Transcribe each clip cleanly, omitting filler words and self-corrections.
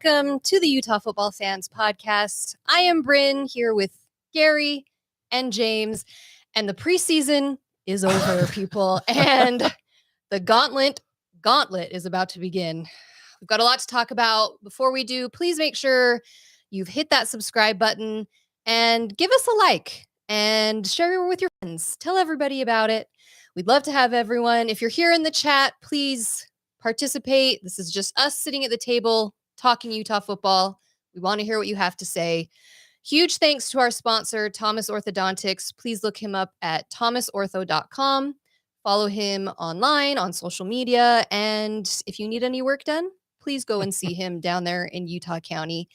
welcome to the Utah Football Fans Podcast. I am Bryn here with Gary and James, and the preseason is over, people, and the gauntlet is about to begin. We've got a lot to talk about. Before we do, please make sure you've hit that subscribe button and give us a like and share it with your friends. Tell everybody about it. We'd love to have everyone. If you're here in the chat, please participate. This is just us sitting at the table talking Utah football. We want to hear what you have to say. Huge thanks to our sponsor, Thomas Orthodontics. Please look him up at thomasortho.com. Follow him online on social media. And if you need any work done, please go and see him down there in Utah County.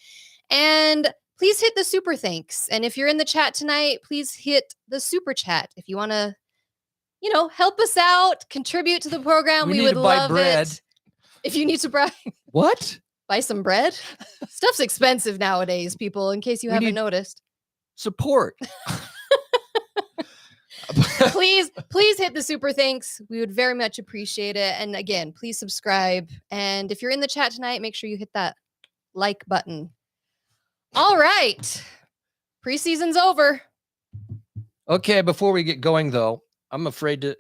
And please hit the super thanks. And if you're in the chat tonight, please hit the super chat. If you want to, help us out, contribute to the program, we would love it. If you need to buy some bread. Stuff's expensive nowadays, people, in case you haven't noticed. Support. Please hit the super thanks. We would very much appreciate it. And again, please subscribe. And if you're in the chat tonight, make sure you hit that like button. All right. Preseason's over. Okay, before we get going though, I'm afraid to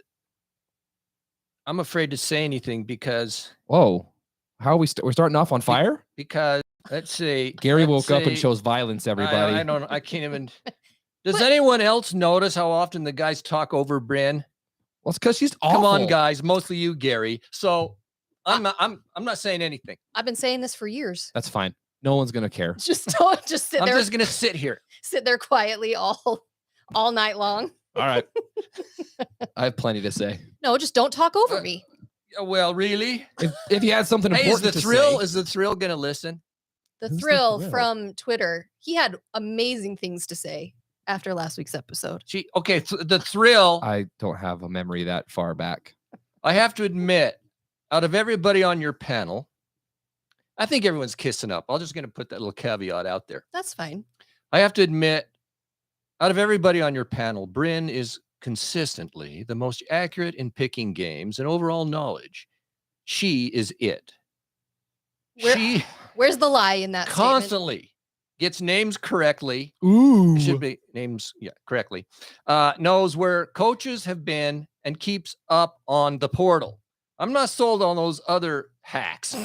say anything because whoa. How are we're starting off on fire? Because let's see. Gary woke up and shows violence, everybody. I don't know. I can't even. Does anyone else notice how often the guys talk over Bryn? Well, it's because she's awful. Come on, guys. Mostly you, Gary. So I'm not saying anything. I've been saying this for years. That's fine. No one's gonna care. Just sit there. I'm just gonna sit here. Sit there quietly all night long. All right. I have plenty to say. No, just don't talk over me. Well, really? If you had something important to say. Is the thrill going to listen? The thrill from Twitter. He had amazing things to say after last week's episode. The thrill. I don't have a memory that far back. I have to admit, out of everybody on your panel, I think everyone's kissing up. I'm just going to put that little caveat out there. That's fine. I have to admit, out of everybody on your panel, Bryn is consistently the most accurate in picking games and overall knowledge. She is it. Where's the lie in that constantly statement? Gets names correctly. Ooh. Should be names, correctly. Knows where coaches have been and keeps up on the portal. I'm not sold on those other hacks.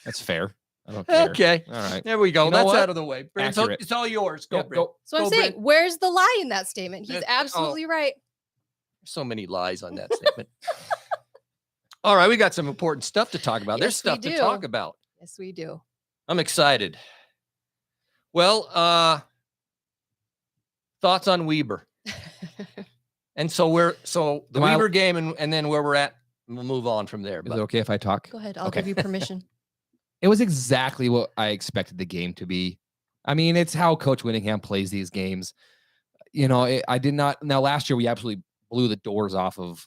That's fair. I don't care. Okay. All right. There we go. That's out of the way. Bryn, it's all yours. Go, Bryn. So I'm saying, where's the lie in that statement? He's absolutely right. So many lies on that statement. All right. We got some important stuff to talk about. There's stuff to talk about. Yes, we do. I'm excited. Well, thoughts on Weber. And so the Weber game and then where we're at, we'll move on from there. Is it okay if I talk? Go ahead. I'll give you permission. It was exactly what I expected the game to be. I mean, it's how Coach Whittingham plays these games. I did not. Now, last year, we absolutely blew the doors off of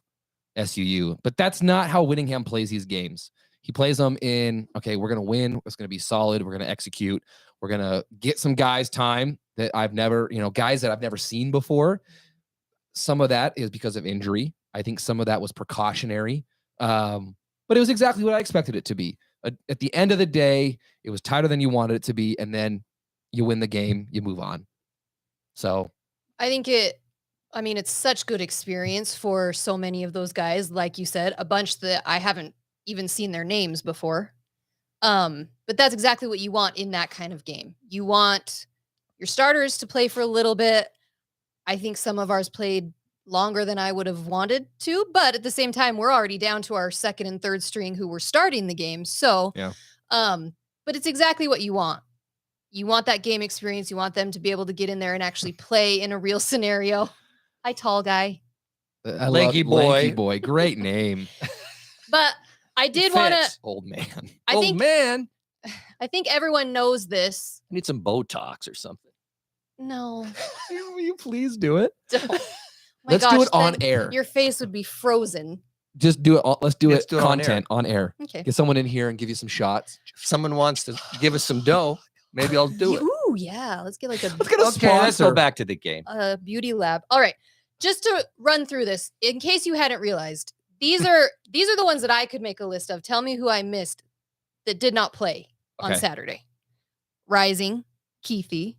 SUU, but that's not how Whittingham plays these games. He plays them in, okay, we're going to win. It's going to be solid. We're going to execute. We're going to get some guys time that I've never, guys that I've never seen before. Some of that is because of injury. I think some of that was precautionary. But it was exactly what I expected it to be. At the end of the day, it was tighter than you wanted it to be, and then you win the game, you move on. So I think it's such good experience for so many of those guys. Like you said, a bunch that I haven't even seen their names before. But that's exactly what you want in that kind of game. You want your starters to play for a little bit. I think some of ours played longer than I would have wanted to, but at the same time, we're already down to our second and third string who were starting the game. So, but it's exactly what you want. You want that game experience. You want them to be able to get in there and actually play in a real scenario. Hi, tall guy. Lanky boy. Great name. But I did want to. Old man. I think everyone knows this. I need some Botox or something. No. Will you please do it? Let's do it on air. Your face would be frozen. Just do it. Let's do it content on air. Okay. Get someone in here and give you some shots. If someone wants to give us some dough, maybe I'll do it. Ooh, yeah. Let's get a sponsor. Let's go back to the game. Beauty lab. All right. Just to run through this, in case you hadn't realized, these are the ones that I could make a list of. Tell me who I missed that did not play. on Okay. Saturday. Rising, Keithy.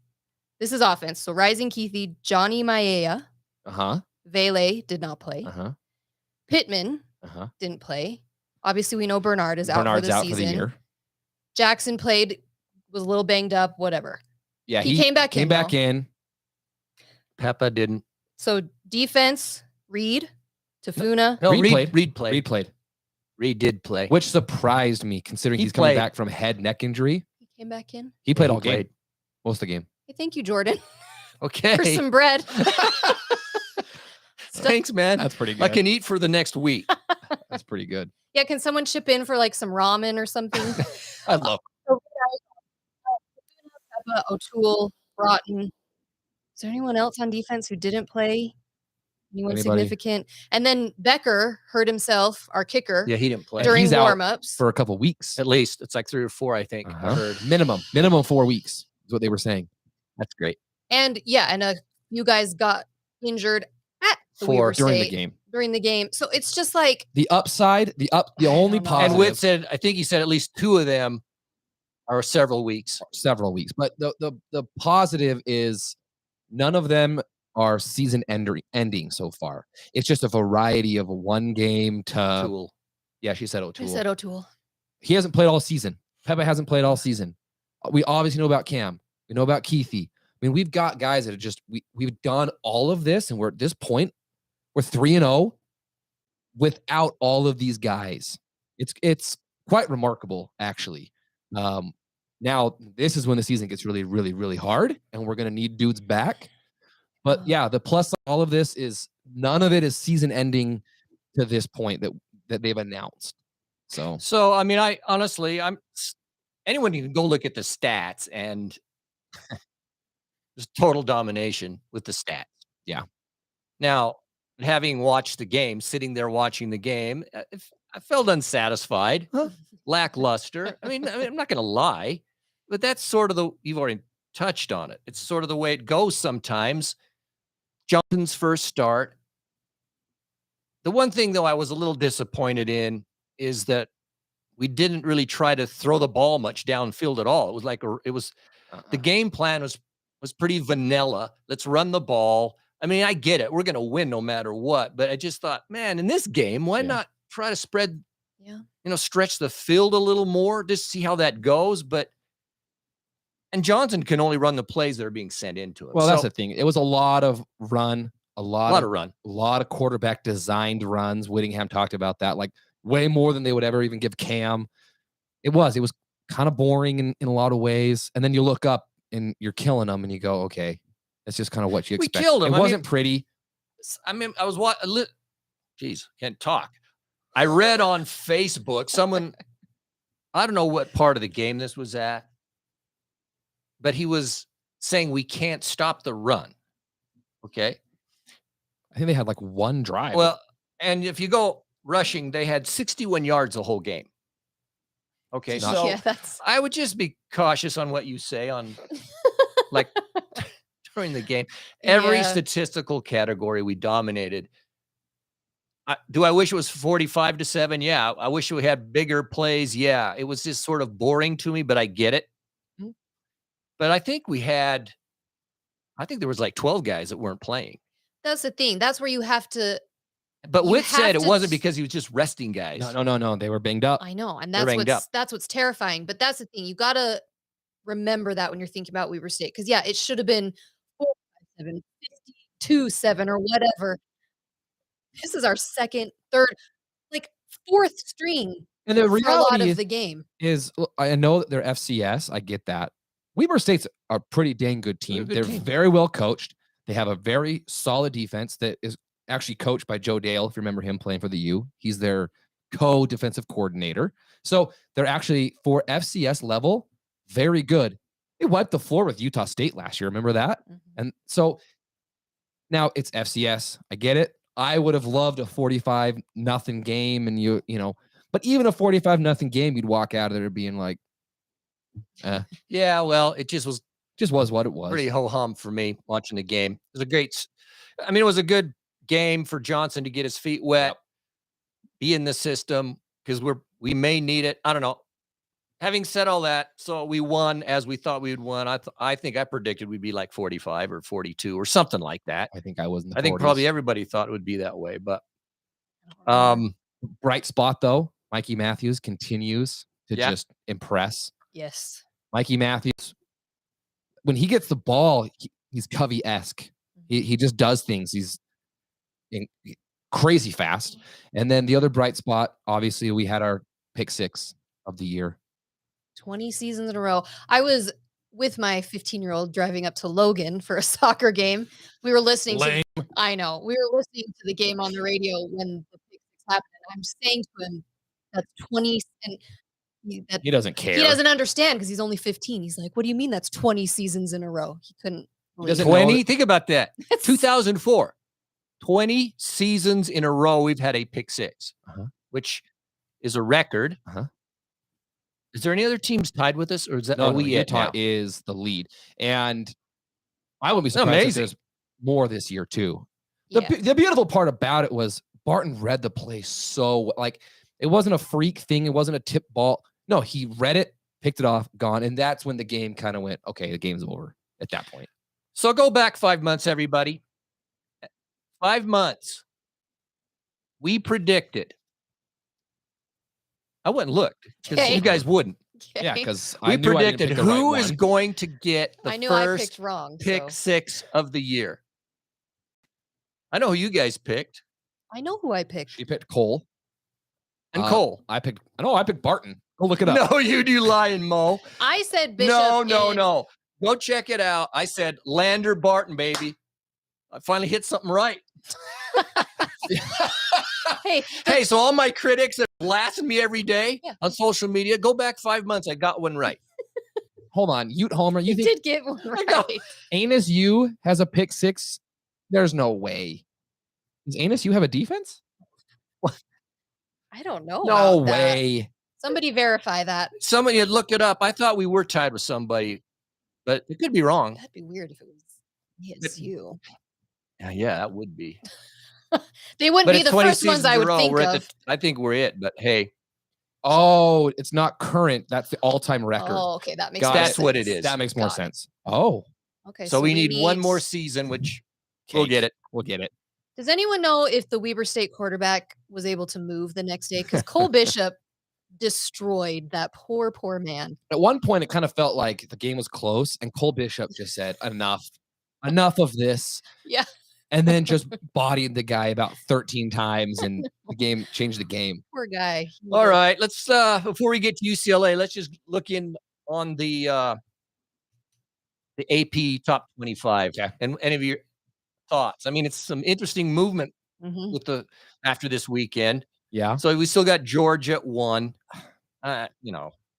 This is offense. So Rising, Keithy, Johnny Maea, Uh-huh. Vele did not play. Uh-huh. Pittman Uh-huh. didn't play. Obviously, we know Bernard is out Bernard's for the out season. for the year. Jackson played, was a little banged up, whatever. Yeah, He came back in. Peppa didn't. So defense, Reed, Tafuna. No, Reed played. Reed played. Reed played, Reed did play. which surprised me considering He he's coming played. back from head neck injury. He came back in. He played Yeah, all game, most of the game. Hey, thank you, Jordan, for Okay. some bread. Thanks, man. That's pretty good. I can eat for the next week. That's pretty good. Yeah, can someone chip in for like some ramen or something? I'd love. Peppa, O'Toole, Broughton. Is there anyone else on defense who didn't play? Anyone Anybody? significant? And then Becker hurt himself, our kicker, Yeah, he didn't play. during He's out warm-ups. for a couple weeks. At least it's like 3 or 4, I think. I Uh-huh. heard. Minimum 4 weeks is what they were saying. That's great. And yeah, and you guys got injured at the Four Weaver During the State game. during the game. So it's just like The upside, the only don't know. positive. And Witt said, I think he said at least 2 of them are several weeks. several weeks. But the positive is none of them are season ending so far. It's just a variety of a one game to Tool. yeah, she said I O'Toole. said O'Toole. He hasn't played all season. Peppa hasn't played all season. We obviously know about Cam. We know about Keithy. I mean, we've got guys that are just we've done all of this, and we're at this point, we're 3-0 without all of these guys. It's quite remarkable, actually. Now this is when the season gets really, really, really hard, and we're gonna need dudes back. But yeah, the plus on all of this is none of it is season ending to this point that they've announced. So I mean, anyone can go look at the stats and there's total domination with the stats. Yeah. Now, having watched the game, sitting there watching the game, I felt unsatisfied, lackluster. I mean, I'm not going to lie, but that's sort of you've already touched on it. It's sort of the way it goes sometimes. Johnson's first start. The one thing, though, I was a little disappointed in is that we didn't really try to throw the ball much downfield at all. It was like the game plan was pretty vanilla. Let's run the ball. I mean, I get it. We're going to win no matter what. But I just thought, man, in this game, why not try to spread, stretch the field a little more, just see how that goes. And Johnson can only run the plays that are being sent into him. Well, that's the thing. It was a lot of run, a lot of quarterback designed runs. Whittingham talked about that, like way more than they would ever even give Cam. It was kind of boring in a lot of ways. And then you look up and you're killing them and you go, okay, that's just kind of what you expect. We killed him. It wasn't pretty. I mean, I was geez, can't talk. I read on Facebook, someone, I don't know what part of the game this was at, but he was saying we can't stop the run. Okay. I think they had like one drive. Well, and if you go rushing, they had 61 yards the whole game. Okay. So I would just be cautious on what you say on like during the game. Every statistical category we dominated. Do I wish it was 45-7? Yeah. I wish we had bigger plays. Yeah. It was just sort of boring to me, but I get it. Mm-hmm. But I think there was like 12 guys that weren't playing. That's the thing. That's where you have to. But Witt said it wasn't because he was just resting guys. No. They were banged up. I know. And that's what's terrifying. But that's the thing. You got to remember that when you're thinking about Weaver State. Because, yeah, it should have been 4-5-7, 52-7 or whatever. This is our second, third, like fourth string. And the reality for a lot of the game is, I know that they're FCS. I get that. Weaver State's a pretty dang good team. They're very well coached. They have a very solid defense that is actually coached by Joe Dale, if you remember him playing for the U. He's their co-defensive coordinator. So they're actually, for FCS level, very good. They wiped the floor with Utah State last year. Remember that? Mm-hmm. And so now it's FCS. I get it. I would have loved a 45-0 game, and but even a 45-0 game, you'd walk out of there being like, yeah, well, it just was what it was. Pretty ho-hum for me watching the game. It was a good game for Johnson to get his feet wet, be in the system, because we may need it. I don't know. having said all that, so we won as we thought we would win. I think I predicted we'd be like 45 or 42 or something like that. I think I was in the I think 40s. probably everybody thought it would be that way, but bright spot though, Mikey Matthews continues to just impress. Yes. Mikey Matthews, when he gets the ball, he's Covey-esque. He just does things. He's crazy fast. And then the other bright spot, obviously, we had our pick 6 of the year. 20 seasons in a row. I was with my 15-year-old driving up to Logan for a soccer game. We were listening to I know. We were listening to the game on the radio when the pick 6 happened. I'm saying to him, that's 20 and he doesn't care. He doesn't understand because he's only 15. He's like, what do you mean that's 20 seasons in a row? He couldn't believe it. 20? Think about that. 2004. 20 seasons in a row we've had a pick 6, which is a record. Is there any other teams tied with us, or is that Utah is the lead? And I would be surprised if there's more this year too. The beautiful part about it was Barton read the play so like it wasn't a freak thing. It wasn't a tip ball. No, he read it, picked it off, gone, and that's when the game kind of went. Okay, the game's over at that point. So go back 5 months, everybody. 5 months. We predicted. I went and looked because you guys wouldn't. Yeah, because we predicted who is going to get the first I picked wrong, pick 6 of the year. I know who you guys picked. I know who I picked. You picked Cole. And Cole. I picked Barton. Go look it up. No, you do lying, Mo. I said Bishop. No. Go check it out. I said Lander Barton, baby. I finally hit something right. Hey, so all my critics that blasting me every day on social media, go back 5 months. I got one right. Hold on. Ute Homer. You did get one right. Anus U has a pick 6. There's no way. Does Anus U have a defense? What? I don't know. No way. That. Somebody verify that. Somebody had looked it up. I thought we were tied with somebody, but it could be wrong. That'd be weird if it was you. Yeah, that would be. They wouldn't be the first ones I would think of. I think we're it, but hey. Oh, it's not current. That's the all-time record. Oh, okay. That makes That's what it is. That makes more sense. Oh. Okay. So we need one more season, which we'll get it. We'll get it. Does anyone know if the Weber State quarterback was able to move the next day? Because Cole Bishop destroyed that poor man. At one point, it kind of felt like the game was close, and Cole Bishop just said, enough of this. Yeah. And then just bodied the guy about 13 times, and the game changed the game. Poor guy. All right, let's before we get to UCLA, let's just look in on the AP top 25. Okay. And any of your thoughts? I mean, it's some interesting movement with after this weekend. Yeah. So we still got Georgia at 1. They're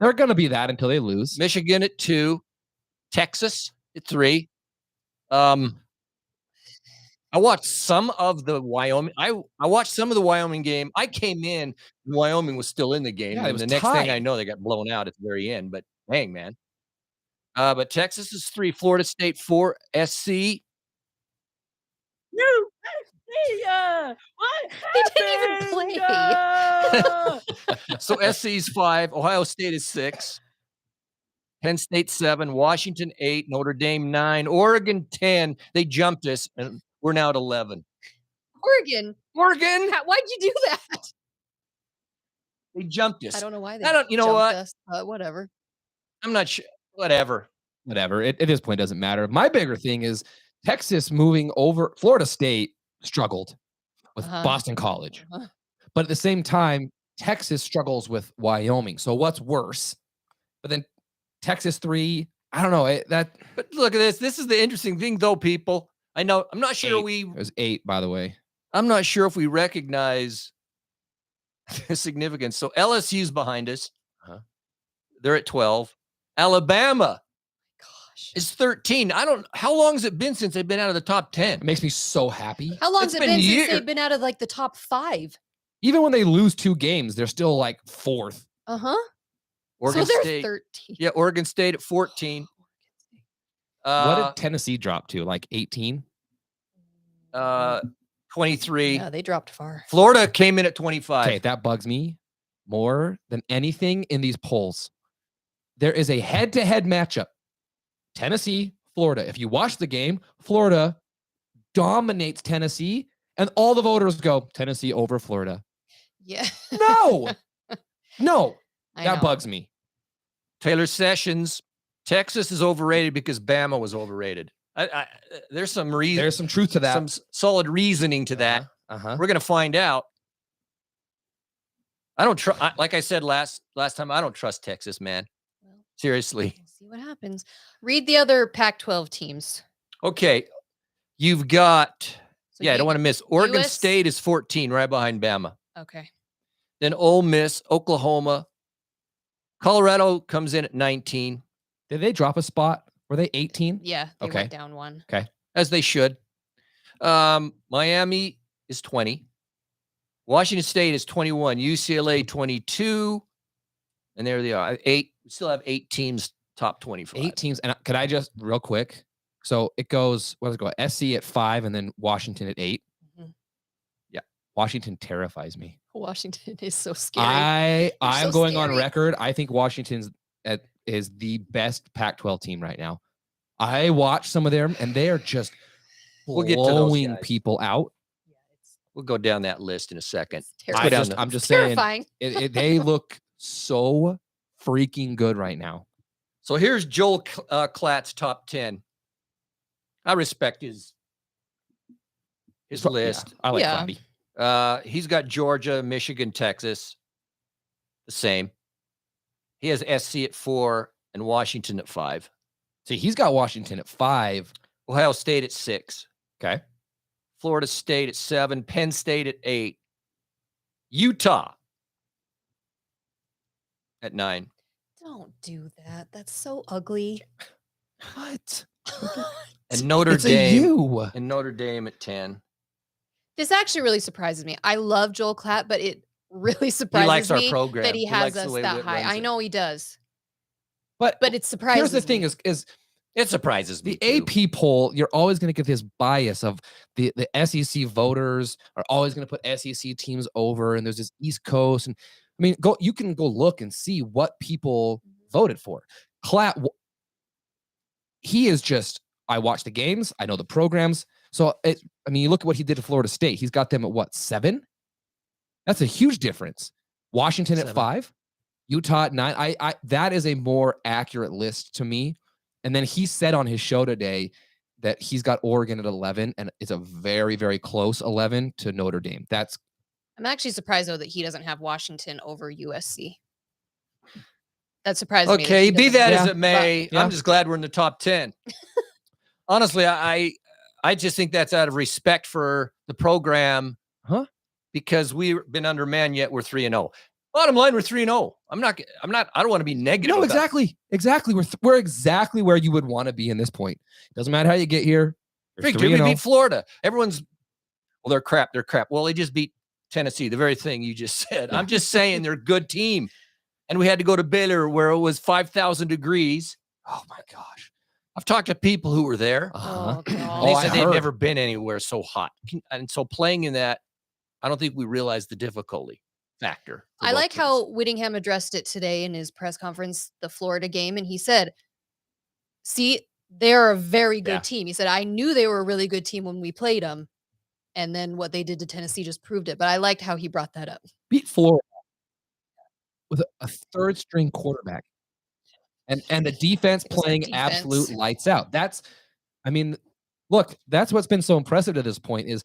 going to be that until they lose. Michigan at 2, Texas at 3. I watched some of the Wyoming. I watched some of the Wyoming game. I came in, Wyoming was still in the game. Yeah, and the next thing I know, they got blown out at the very end. But dang, man. But Texas is 3, Florida State 4, SC. What? He didn't even play. So SC's 5, Ohio State is 6, Penn State 7, Washington 8, Notre Dame 9, Oregon 10. They jumped us, and we're now at 11. Oregon. Why'd you do that? They jumped us. I don't know why they. You know what? Us, whatever. I'm not sure. Whatever. At this point, it doesn't matter. My bigger thing is Texas moving over. Florida State struggled with Boston College, but at the same time, Texas struggles with Wyoming. So what's worse? But then Texas 3. I don't know But look at this. This is the interesting thing, though, people. I know. I'm not sure it was 8, by the way. I'm not sure if we recognize the significance. So LSU's behind us. They're at 12. Alabama is 13. How long has it been since they've been out of the top 10? It makes me so happy. How long has it been since they've been out of like the top 5? Even when they lose 2 games, they're still like 4th. Oregon so they're State 13. Yeah, Oregon State at 14. What did Tennessee drop to? Like 18? 23. Yeah, they dropped far. Florida came in at 25. Okay, that bugs me more than anything in these polls. there is a head-to-head matchup. Tennessee, Florida. If you watch the game, Florida dominates Tennessee, and all the voters go Tennessee over Florida. Yeah. No, I that know. bugs me. Taylor Sessions, Texas is overrated because Bama was overrated. There's some reason. There's some truth to that. Some solid reasoning to that. We're gonna find out. I don't trust. Like I said last time, I don't trust Texas, man. Well, Seriously. we'll see what happens. Read the other Pac-12 teams. Okay, you've got. So I don't want to miss. Oregon US? State is 14, right behind Bama. Okay. Then Ole Miss, Oklahoma. Colorado comes in at 19. Did they drop a spot? Were they 18? Yeah, they Okay. went down one. Okay. As they should. Miami is 20. Washington State is 21. UCLA 22. And there they are. 8. We still have 8 teams top 25. 8 teams. And could I just real quick? So it goes, what does it go? SC at 5 and then Washington at 8. Mhm. Yeah. Washington terrifies me. Washington is so scary. I'm so going on scary. record. I think Washington's is the best Pac-12 team right now. I watch some of them and they are just We'll get to those blowing guys. people out. Yeah, it's We'll go down that list in a second. terrifying. I'm just saying Terrifying. they look so freaking good right now. So here's Joel Klatt's top 10. I respect his list. Yeah, I like Yeah. Clatty. He's got Georgia, Michigan, Texas. The same. He has SC at 4 and Washington at 5. See, he's got Washington at 5. Ohio State at 6. Okay. Florida State at 7. Penn State at 8. Utah at 9. Don't do that. That's so ugly. What? And Notre It's a Dame. U. And Notre Dame at 10. This actually really surprises me. I love Joel Klatt, but it really He surprises likes our me program. that he has likes the us way that Whit high. runs I it. know he does, But but it surprises here's the thing me. is It surprises me. the too. AP poll, you're always going to get this bias of the SEC voters are always going to put SEC teams over, and there's this East Coast. And I mean, you can go look and see what people voted for. Klatt, he is just, I watch the games, I know the programs. So you look at what he did to Florida State. He's got them at what, 7? That's a huge difference. Washington 7. at 5, Utah at 9. I that is a more accurate list to me. And then he said on his show today that he's got Oregon at 11, and it's a very, very close 11 to Notre Dame. I'm actually surprised though that he doesn't have Washington over USC. That surprises me. Okay, he be doesn't that have as it. it may, yeah. I'm just glad we're in the top 10. Honestly, I just think that's out of respect for the program. Huh? Because we've been undermanned, yet we're 3-0. Bottom line, we're 3-0. I don't want to be negative. No, about it. exactly. We're exactly where you would want to be in this point. Doesn't matter how you get here. You're Victor, we 3-0. beat Florida. Everyone's, well, they're crap. They're crap. Well, they just beat Tennessee, the very thing you just said. Yeah. I'm just saying they're a good team. And we had to go to Baylor where it was 5,000 degrees. Oh my gosh. I've talked to people who were there. Uh-huh. Oh, And God. they I said they've heard. never been anywhere so hot. And so playing in that, I don't think we realize the difficulty factor. for I both like teams. how Whittingham addressed it today in his press conference, the Florida game, and he said, see, they're a very good Yeah. team. He said, I knew they were a really good team when we played them. And then what they did to Tennessee just proved it. But I liked how he brought that up. Beat Florida with a third string quarterback. And the defense It was a playing absolute defense. lights out. Look, that's what's been so impressive to this point is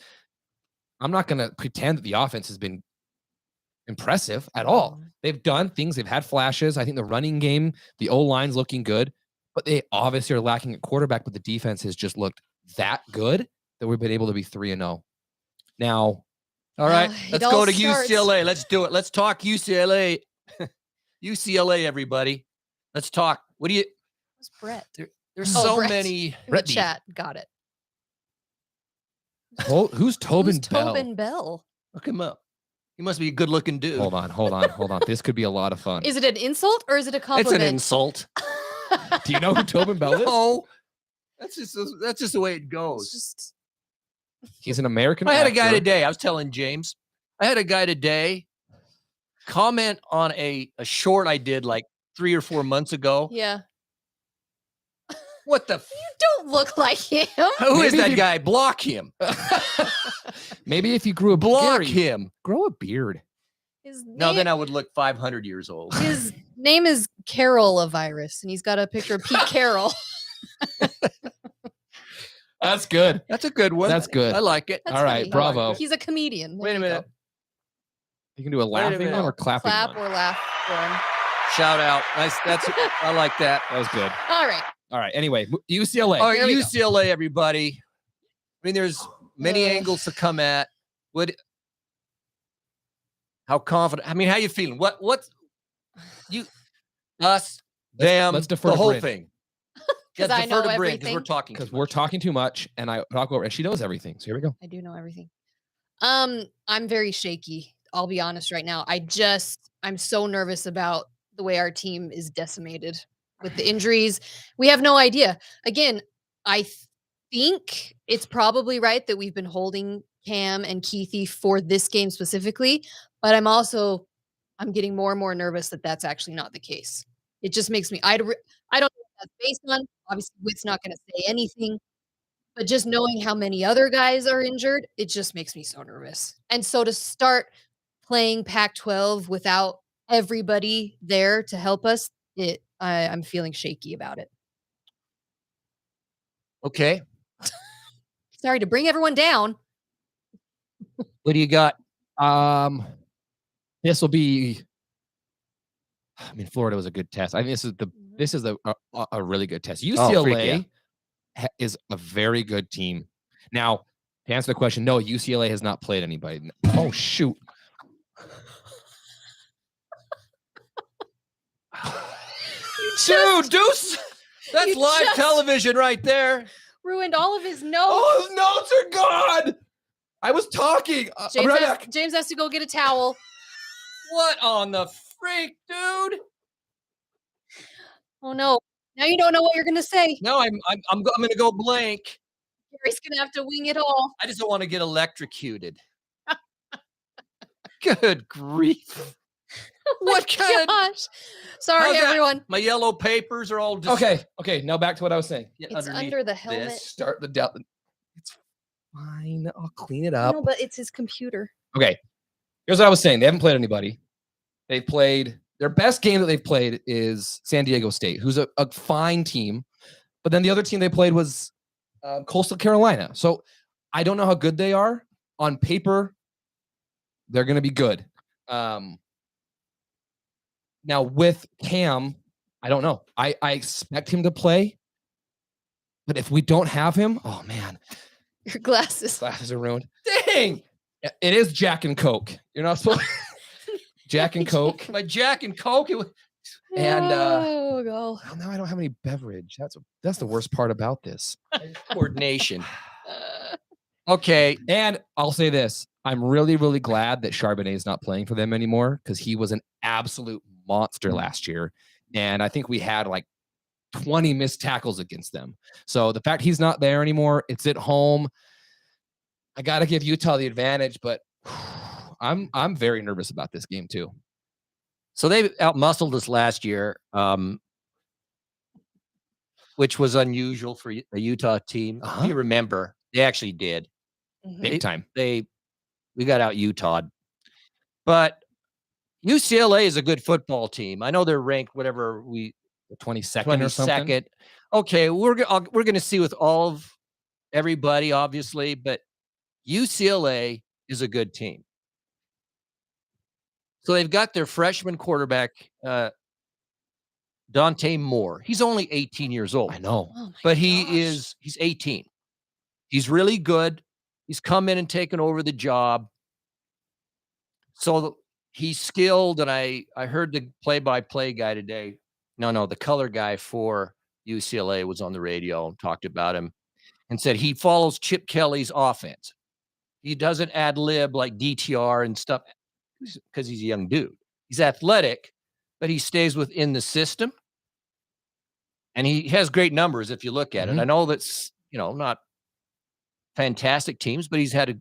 I'm not going to pretend that the offense has been impressive at all. They've done things. They've had flashes. I think the running game, the O-line's looking good, but they obviously are lacking at quarterback, but the defense has just looked that good that we've been able to be 3-0. Now, All right, it let's all go to starts- UCLA. Let's do it. Let's talk UCLA. UCLA, everybody. Let's talk. What do you? Who's Brett? There's Oh, so Brett. many. In the Brittany. chat. Got it. who's Tobin Who's Bell? Tobin Bell? Look him up. He must be a good-looking dude. Hold on. This could be a lot of fun. Is it an insult or is it a It's compliment? an insult. Do you know who Tobin Bell is? No, that's just the way it It's goes. just He's an American I had a guy actor. today. I was telling James. I had a guy today comment on a short I did like 3 or 4 months ago. Yeah. What the? You don't look like him. Who is Maybe that if guy? Block him. Maybe if you grew a Block Gary, him. grow a beard. No, then I would look 500 years old. His name is Carol a virus, and he's got a picture of Pete Carroll. That's good. That's a good one. That's good. I like it. That's All right, funny. bravo. He's a comedian. There Wait a you minute. go. You can do a laughing minute. one or clapping Clap one. or laugh for him. Shout out. Nice. I like that. That was good. All right. All right. Anyway, UCLA. All right, Here we go. UCLA, everybody. I mean, there's many angles to come at. How confident? I mean, how you feeling? Us, them, let's defer the to whole Bryn. thing. 'Cause I know because everything. we're talking. Because too we're much. talking too much, and I talk over, and she knows everything. So here we go. I do know everything. I'm very shaky. I'll be honest right now. I'm so nervous about the way our team is decimated with the injuries. We have no idea. Again, I think it's probably right that we've been holding Cam and Keithy for this game specifically, but I'm getting more and more nervous that that's actually not the case. It just makes me, I don't know what that's based on. Obviously, Witt's not going to say anything, but just knowing how many other guys are injured, it just makes me so nervous. And so to start playing Pac-12 without everybody there to help us, I'm feeling shaky about it. Okay. Sorry to bring everyone down. What do you got? This will be. I mean, Florida was a good test. I think this is a really good test. UCLA is a very good team. Now, to answer the question, no, UCLA has not played anybody. Oh shoot! Dude, Deuce, that's you live just- television right there. Ruined all of his notes. Oh, his notes are gone. I was talking. I'll be right back. James has to go get a towel. What on the freak, dude? Oh no! Now you don't know what you're gonna say. No, I'm gonna go blank. Gary's gonna have to wing it all. I just don't want to get electrocuted. Good grief! What kind of? Gosh. Sorry, How's that? everyone. My yellow papers are all just Okay. Now back to what I was saying. get It's underneath under the helmet. this. Start the depth. It's fine. I'll clean it up. No, but it's his computer. Okay. Here's what I was saying. They haven't played anybody. They've played their best game that they've played is San Diego State, who's a fine team. But then the other team they played was Coastal Carolina. So I don't know how good they are. On paper, they're going to be good. Now with Cam, I don't know. I expect him to play. But if we don't have him, oh man. Your glasses. Glasses are ruined. Dang. It is Jack and Coke. You're not supposed Jack and Coke. My Jack and Coke. And oh, God. well, now I don't have any beverage. That's the worst part about this. Coordination. Okay. And I'll say this. I'm really, really glad that Charbonnet is not playing for them anymore because he was an absolute monster last year. And I think we had like 20 missed tackles against them. So the fact he's not there anymore, it's at home. I got to give Utah the advantage, but I'm very nervous about this game too. So they outmuscled us last year, which was unusual for a Utah team. If you remember, they actually did. Big time. We got out Utah'd. But UCLA is a good football team. I know they're ranked whatever The 22nd or something. 22nd. Okay, we're going to see with all of everybody, obviously, but UCLA is a good team. So they've got their freshman quarterback, Dante Moore. He's only 18 years old. I know. Oh my But gosh. he's 18. He's really good. He's come in and taken over the job. So he's skilled. And I heard the play-by-play guy today. No, the color guy for UCLA was on the radio and talked about him and said he follows Chip Kelly's offense. He doesn't ad lib like DTR and stuff because he's a young dude. He's athletic, but he stays within the system. And he has great numbers if you look at it. I know that's, not fantastic teams, but he's had a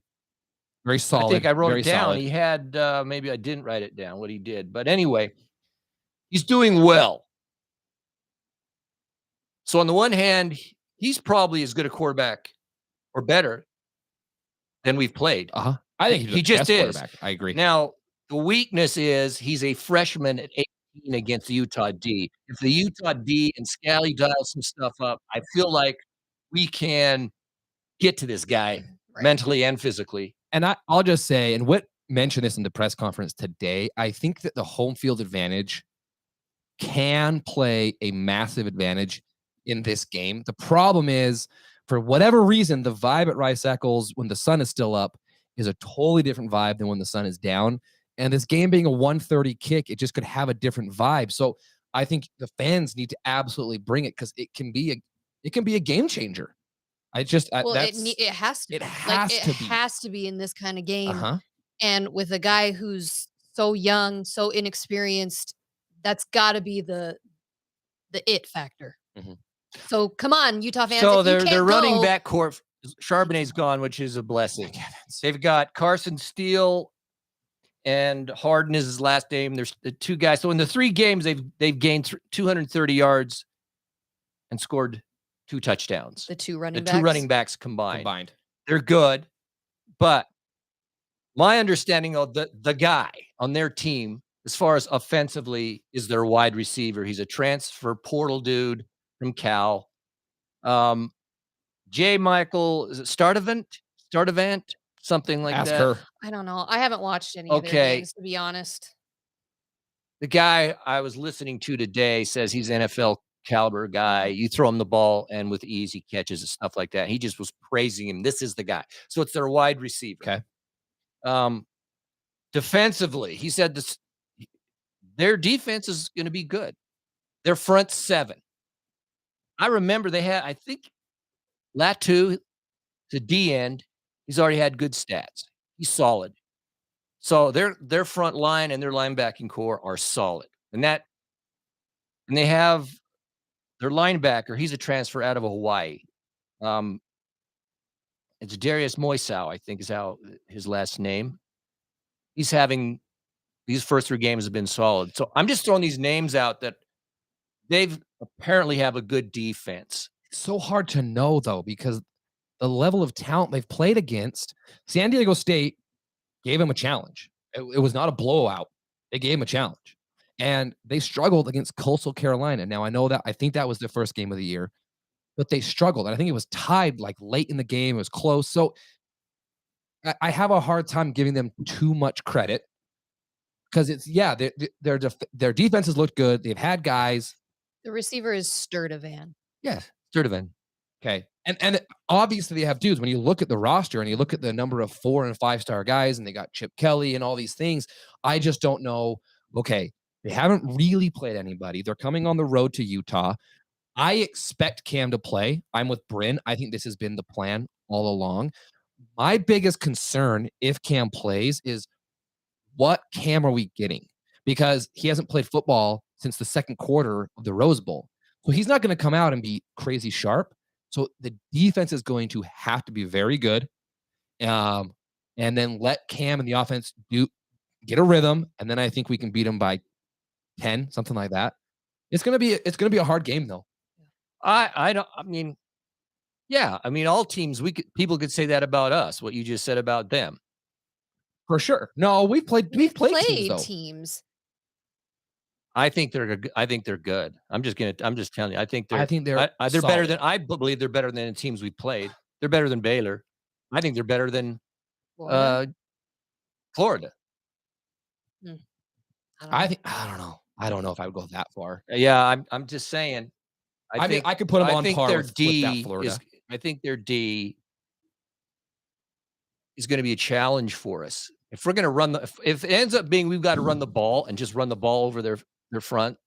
Very solid. I think I wrote very it down. solid. He had maybe I didn't write it down what he did. But anyway, he's doing well. So on the one hand, he's probably as good a quarterback or better than we've played. I think he just is. Quarterback. I agree. Now, the weakness is he's a freshman at 18 against the Utah D. If the Utah D and Scally dial some stuff up, I feel like we can get to this guy mentally and physically. And I'll just say, and Whit mentioned this in the press conference today, I think that the home field advantage can play a massive advantage in this game. The problem is, for whatever reason, the vibe at Rice Eccles when the sun is still up is a totally different vibe than when the sun is down. And this game being a 1:30 kick, it just could have a different vibe. So I think the fans need to absolutely bring it, because it can be a game changer. It has to. It has to be in this kind of game. And with a guy who's so young, so inexperienced, that's got to be the it factor. So come on, Utah fans. So their running back core, Charbonnet's gone, which is a blessing. They've got Carson Steele and Harden is his last name. There's the two guys. So in the 3 games, they've gained 230 yards and scored 2 touchdowns. The two running backs combined. They're good, but my understanding of the guy on their team, as far as offensively, is their wide receiver. He's a transfer portal dude from Cal. J. Michael, is it Stardivant, something like Ask that. her. I don't know. I haven't watched any of their games, to be honest. The guy I was listening to today says he's an NFL caliber guy. You throw him the ball and with ease he catches and stuff like that. He just was praising him. This is the guy. So it's their wide receiver. Okay. Defensively, he said their defense is going to be good. Their front 7. I remember they had, I think, Latu, the D end, he's already had good stats. He's solid. So their front line and their linebacking core are solid. And they have their linebacker, he's a transfer out of Hawaii. It's Darius Moisau, I think is how his last name. He's having these first 3 games have been solid. So I'm just throwing these names out that they've apparently have a good defense. It's so hard to know, though, because the level of talent they've played against, San Diego State gave him a challenge. It was not a blowout. They gave him a challenge. And they struggled against Coastal Carolina. Now, I think that was their first game of the year, but they struggled. And I think it was tied like late in the game. It was close. So I have a hard time giving them too much credit, because their defense has looked good. They've had guys. The receiver is Sturdivant. Yes, Sturdivant. Okay. And obviously they have dudes. When you look at the roster and you look at the number of 4- and 5-star guys, and they got Chip Kelly and all these things, I just don't know. Okay, they haven't really played anybody. They're coming on the road to Utah. I expect Cam to play. I'm with Bryn. I think this has been the plan all along. My biggest concern, if Cam plays, is what Cam are we getting? Because he hasn't played football since the second quarter of the Rose Bowl. So he's not going to come out and be crazy sharp. So the defense is going to have to be very good. And then let Cam and the offense get a rhythm. And then I think we can beat them by 10, something like that. It's going to be a hard game, though. All teams, people could say that about us, what you just said about them. For sure. No, we've played teams. I think they're good. I'm just telling you. I think they're better than, I believe they're better than the teams we played. They're better than Baylor. I think they're better than Florida. I don't know. I don't know if I would go that far. Yeah, I'm just saying. I could put them on par with that Florida. I think their D is going to be a challenge for us. If we're going to if it ends up being we've got to run the ball and just run the ball over their front,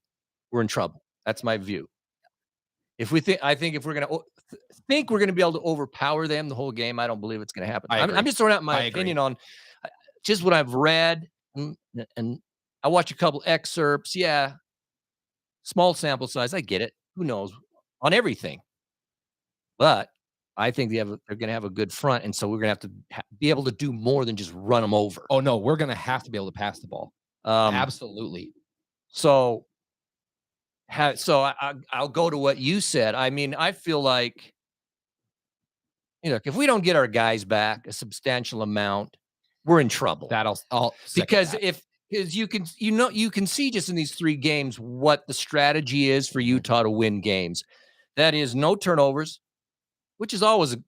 we're in trouble. That's my view. If we're going to be able to overpower them the whole game, I don't believe it's going to happen. I'm just throwing out my opinion on just what I've read, and I watch a couple excerpts. Yeah, small sample size. I get it. Who knows on everything, but I think they're going to have a good front, and so we're going to have to be able to do more than just run them over. Oh no, we're going to have to be able to pass the ball. Absolutely. So I'll go to what you said. I mean, I feel like, if we don't get our guys back a substantial amount, we're in trouble. I'll second that. Because you can see just in these 3 games what the strategy is for Utah to win games. That is no turnovers, which is always a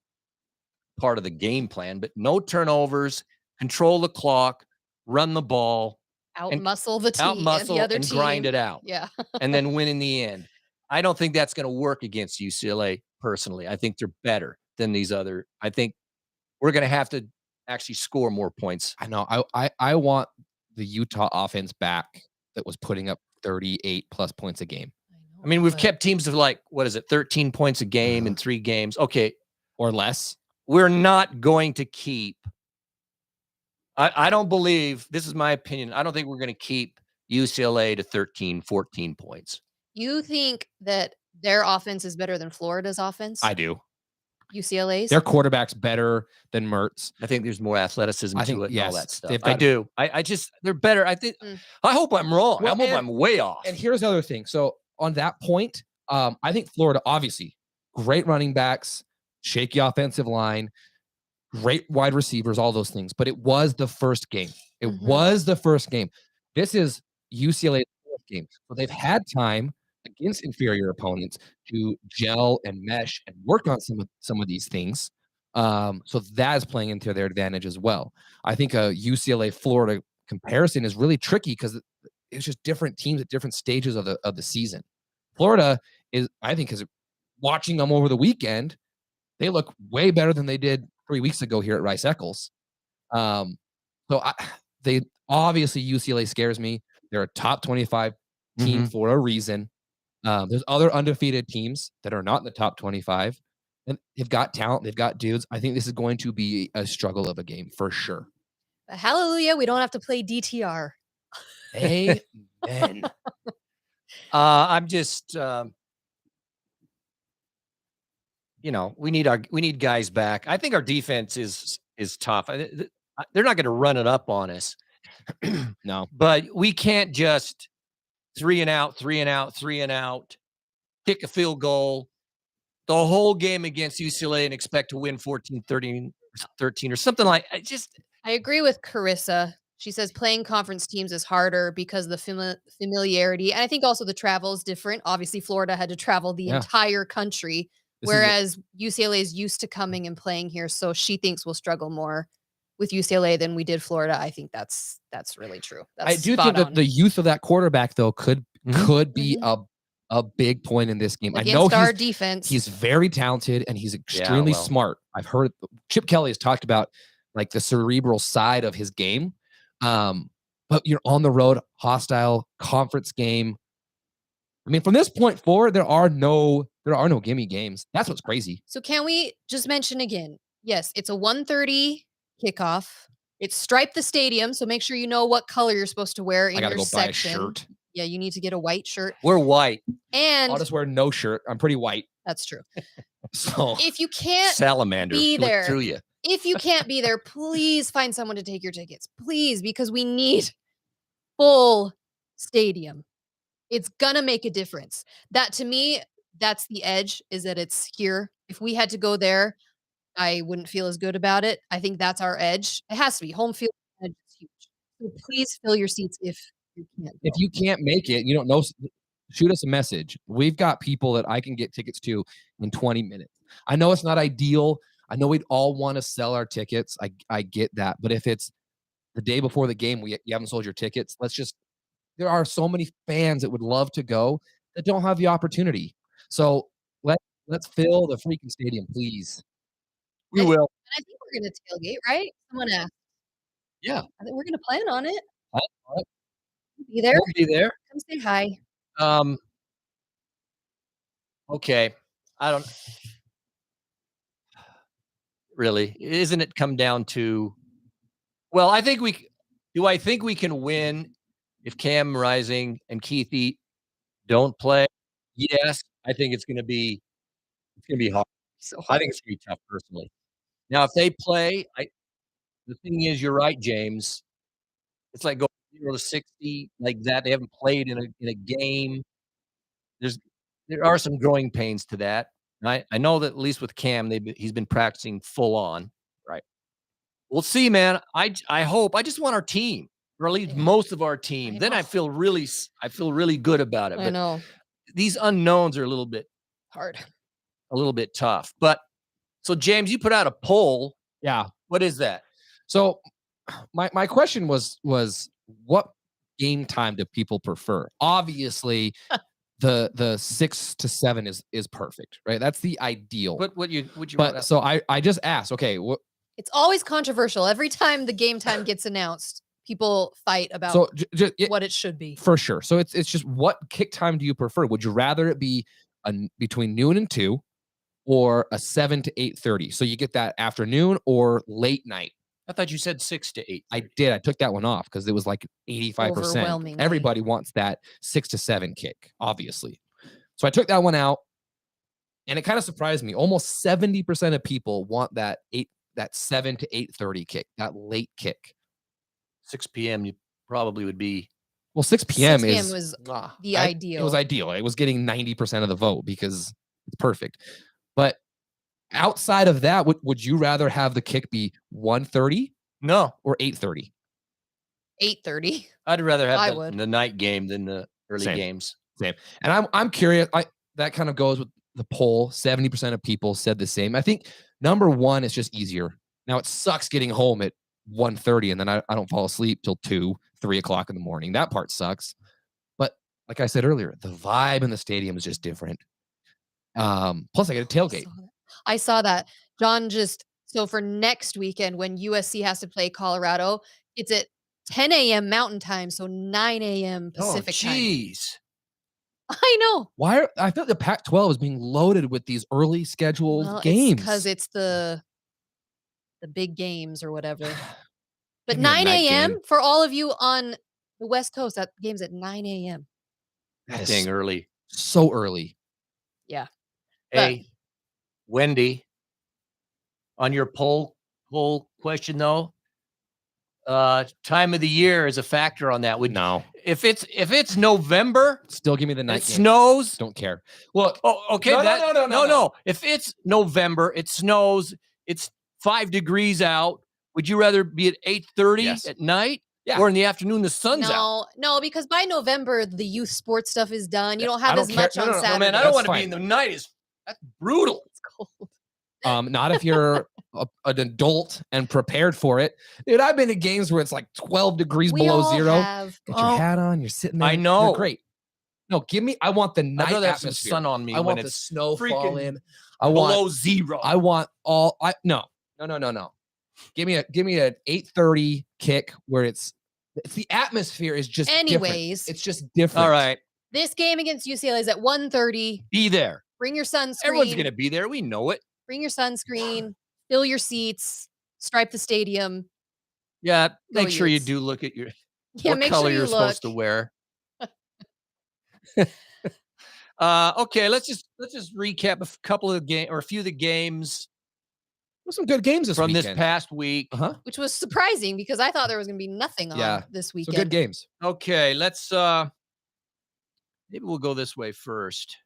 part of the game plan, but no turnovers, control the clock, run the ball, Outmuscle the team, outmuscle and grind it out. Yeah. And then win in the end. I don't think that's going to work against UCLA personally. I think they're better than these other. I think we're going to have to actually score more points. I know. I want the Utah offense back that was putting up 38 plus points a game. I mean, we've kept teams of 13 points a game in 3 games. Okay. Or less. We're not going to keep. I don't believe, this is my opinion, I don't think we're going to keep UCLA to 13, 14 points. You think that their offense is better than Florida's offense? I do. UCLA's? Their quarterback's better than Mertz. I think there's more athleticism to it and all that stuff. I do. They're better. I think. I hope I'm wrong. I hope I'm way off. And here's the other thing. So on that point, I think Florida, obviously, great running backs, shaky offensive line, great wide receivers, all those things. But it was the first game. It was the first game. This is UCLA's fourth game. So they've had time against inferior opponents to gel and mesh and work on some of these things. So that is playing into their advantage as well. I think a UCLA Florida comparison is really tricky because it's just different teams at different stages of the season. Florida is watching them over the weekend. They look way better than they did 3 weeks ago here at Rice Eccles. They obviously UCLA scares me. They're a top 25 team for a reason. There's other undefeated teams that are not in the top 25, and they've got talent. They've got dudes. I think this is going to be a struggle of a game for sure. But hallelujah, we don't have to play DTR. Amen. I'm just, we need guys back. I think our defense is tough. They're not going to run it up on us. No, but we can't just 3 and out, kick a field goal the whole game against UCLA and expect to win 14, 13 or something like. I agree with Carissa. She says playing conference teams is harder because of the familiarity. And I think also the travel is different. Obviously, Florida had to travel the entire country, whereas UCLA is used to coming and playing here. So she thinks we'll struggle more with UCLA than we did Florida. I think that's really true. I do think that the youth of that quarterback, though, could be a big point in this game. Against I know our defense. He's very talented and he's extremely smart. I've heard Chip Kelly has talked about like the cerebral side of his game. But you're on the road, hostile conference game. I mean, from this point forward, there are no gimme games. That's what's crazy. So can we just mention again? Yes, it's a 1:30 kickoff. It's Stripe the Stadium, so make sure you know what color you're supposed to wear in your section. Buy a shirt. Yeah, you need to get a white shirt. We're white. And I'll just wear no shirt. I'm pretty white. That's true. So if you can't salamander be there, through you. If you can't be there, please find someone to take your tickets. Please, because we need full stadium. It's gonna make a difference. That to me, that's the edge, is that it's here. If we had to go there, I wouldn't feel as good about it. I think that's our edge. It has to be. Home field edge is huge. So please fill your seats if you can't. If you can't make it, you don't know, shoot us a message. We've got people that I can get tickets to in 20 minutes. I know it's not ideal. I know we'd all want to sell our tickets. I get that. But if it's the day before the game, you haven't sold your tickets, there are so many fans that would love to go that don't have the opportunity. So let's fill the freaking stadium, please. We will. And I think we're going to tailgate, right? Someone asked. Yeah. I think we're going to plan on it. Right. Be there. We'll be there. Come say hi. Okay. I don't really. Isn't it come down to? Well, I think we can win if Cam Rising and Keithy don't play? Yes, I think it's going to be hard. So I think it's going to be tough personally. Now, if they play, the thing is, you're right, James. It's like going 0 to 60 like that. They haven't played in a game. there are some growing pains to that. I know that at least with Cam, he's been practicing full on. Right. We'll see, man. I hope. I just want our team, or at least most of our team. Then I feel really good about it. I But know. these unknowns are a little bit Hard. a little bit tough. But so James, you put out a poll. Yeah. What is that? So my question was what game time do people prefer? Obviously, the 6 to 7 is perfect, right? That's the ideal. What would you But so I just asked, okay, It's always controversial. Every time the game time gets announced, people fight about so what it should be. For sure. So it's just what kick time do you prefer? Would you rather it be between noon and 2 or a 7 to 8:30? So you get that afternoon or late night. I thought you said 6 to 8. I did. I took that one off because it was like 85%. Overwhelmingly. Everybody wants that 6 to 7 kick, obviously. So I took that one out, and it kind of surprised me. Almost 70% of people want that 7 to 8:30 kick, that late kick. 6 p.m. You probably would be. Well, 6 p.m. 6 p.m. is was the ideal. It was ideal. It was getting 90% of the vote because it's perfect. But outside of that, would you rather have the kick be 1:30? No. Or 8:30? 8:30. I'd rather have the night game than the early games. Same. And I'm curious. That kind of goes with the poll. 70% of people said the same. I think number one is just easier. Now it sucks getting home at 1:30 and then I don't fall asleep till 2, 3 o'clock in the morning. That part sucks. But like I said earlier, the vibe in the stadium is just different. Plus I get a tailgate. I saw that. John so for next weekend when USC has to play Colorado, it's at 10 a.m. Mountain Time, so 9 a.m. Pacific time. Jeez. I know. Why? I feel the Pac-12 is being loaded with these early scheduled games. Because it's the big games or whatever. But Give me a 9 night a.m. game. for all of you on the West Coast, that game's at 9 a.m. That is Dang early. So early. Yeah. Hey, Wendy, on your poll question though, time of the year is a factor on that. No. If it's November, still give me the night it game. Snows. Don't care. Look. Oh, okay. No. If it's November, it snows. It's 5 degrees out. Would you rather be at 8:30 at night? Yeah. Or in the afternoon, the sun's out? No, because by November the youth sports stuff is done. You don't have as much on Saturday. No, man, I don't want to be in the night. That's brutal. It's cold. Not if you're an adult and prepared for it. Dude, I've been to games where it's like 12 degrees below zero. Get your hat on, you're sitting there. I know. You're great. No, I want the night atmosphere. Some sun on me. I when want the it's snow falling. below zero. I want all. No. Give me an 8:30 kick where it's the atmosphere is just anyways. Different. It's just different. All right. This game against UCLA is at 1:30. Be there. Bring your sunscreen. Everyone's gonna be there. We know it. Bring your sunscreen. Fill your seats. Stripe the stadium. Yeah. Make sure you do look at what color you're supposed to wear. Okay, let's just recap a couple of a few of the games. There's some good games from this past week, which was surprising because I thought there was going to be nothing on this weekend. So good games. Okay, let's maybe we'll go this way first.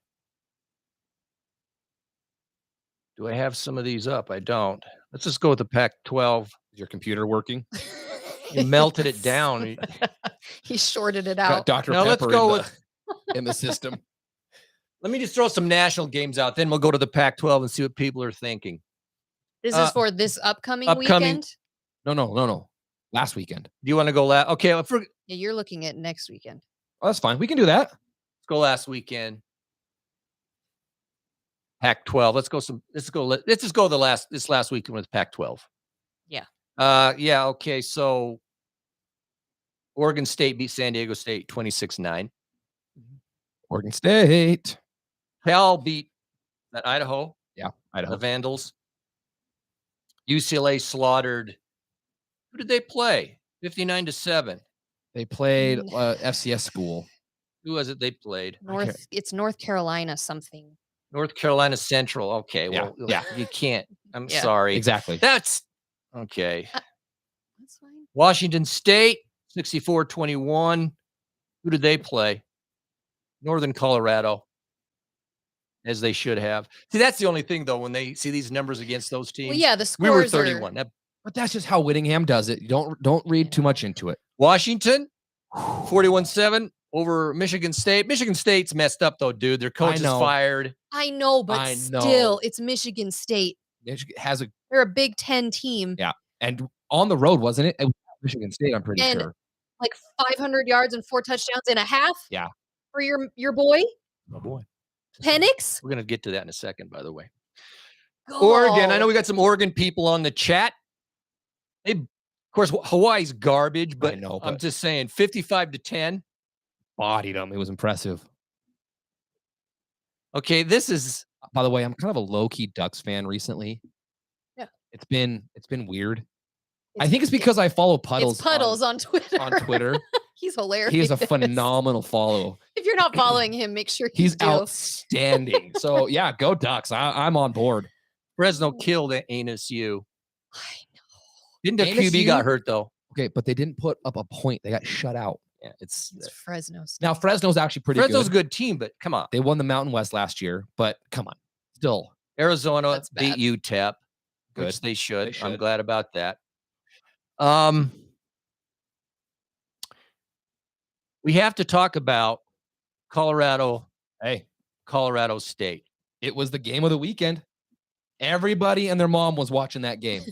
Do I have some of these up? I don't. Let's just go with the Pac-12. Is your computer working? You melted it down. He shorted it out. Dr. Now Pepper let's go in the system. Let me just throw some national games out. Then we'll go to the Pac-12 and see what people are thinking. This is for this upcoming weekend? No. Last weekend. Do you want to go last? Okay. Yeah, you're looking at next weekend. Oh, that's fine. We can do that. Let's go last weekend. Pac-12. Let's just go this last weekend with Pac-12. Yeah. Yeah. Okay. So Oregon State beat San Diego State 26-9. Oregon State. Cal beat Idaho. Yeah, Idaho. The Vandals. UCLA slaughtered. Who did they play? 59-7. They played FCS school. Who was it they played? It's North Carolina something. North Carolina Central. Okay. Well, you can't. I'm sorry. Exactly. That's okay. That's fine. Washington State 64-21. Who did they play? Northern Colorado. as they should have. See, that's the only thing, though, when they see these numbers against those teams. Well, yeah, the we were scores are 31. But that's just how Whittingham does it. Don't read too much into it. Washington, 41-7 over Michigan State. Michigan State's messed up, though, dude. Their coach is fired. I know, but still, it's Michigan State. Michigan they're a Big Ten team. Yeah, and on the road, wasn't it? It was Michigan State, I'm pretty sure. Like 500 yards and 4 touchdowns in a half. Yeah, for your boy. Oh boy, Penix. We're gonna get to that in a second, by the way. Go. Oregon. I know we got some Oregon people on the chat. Of course, Hawaii's garbage, but I'm just saying, 55-10. Bodied them. It was impressive. Okay, this is. By the way, I'm kind of a low-key Ducks fan recently. Yeah, it's been weird. I think it's because I follow Puddles. It's Puddles on Twitter. On Twitter, he's hilarious. He is a phenomenal follow. If you're not following him, make sure he's outstanding. So yeah, go Ducks. I'm on board. Fresno killed ANSU. I know. Didn't the QB got hurt though? Okay, but they didn't put up a point. They got shut out. Yeah, it's Fresno. Now Fresno's actually pretty good. Fresno's a good team, but come on. They won the Mountain West last year, but come on. Still. Arizona beat UTEP, which they should. I'm glad about that. We have to talk about Colorado State. It was the game of the weekend. Everybody and their mom was watching that game.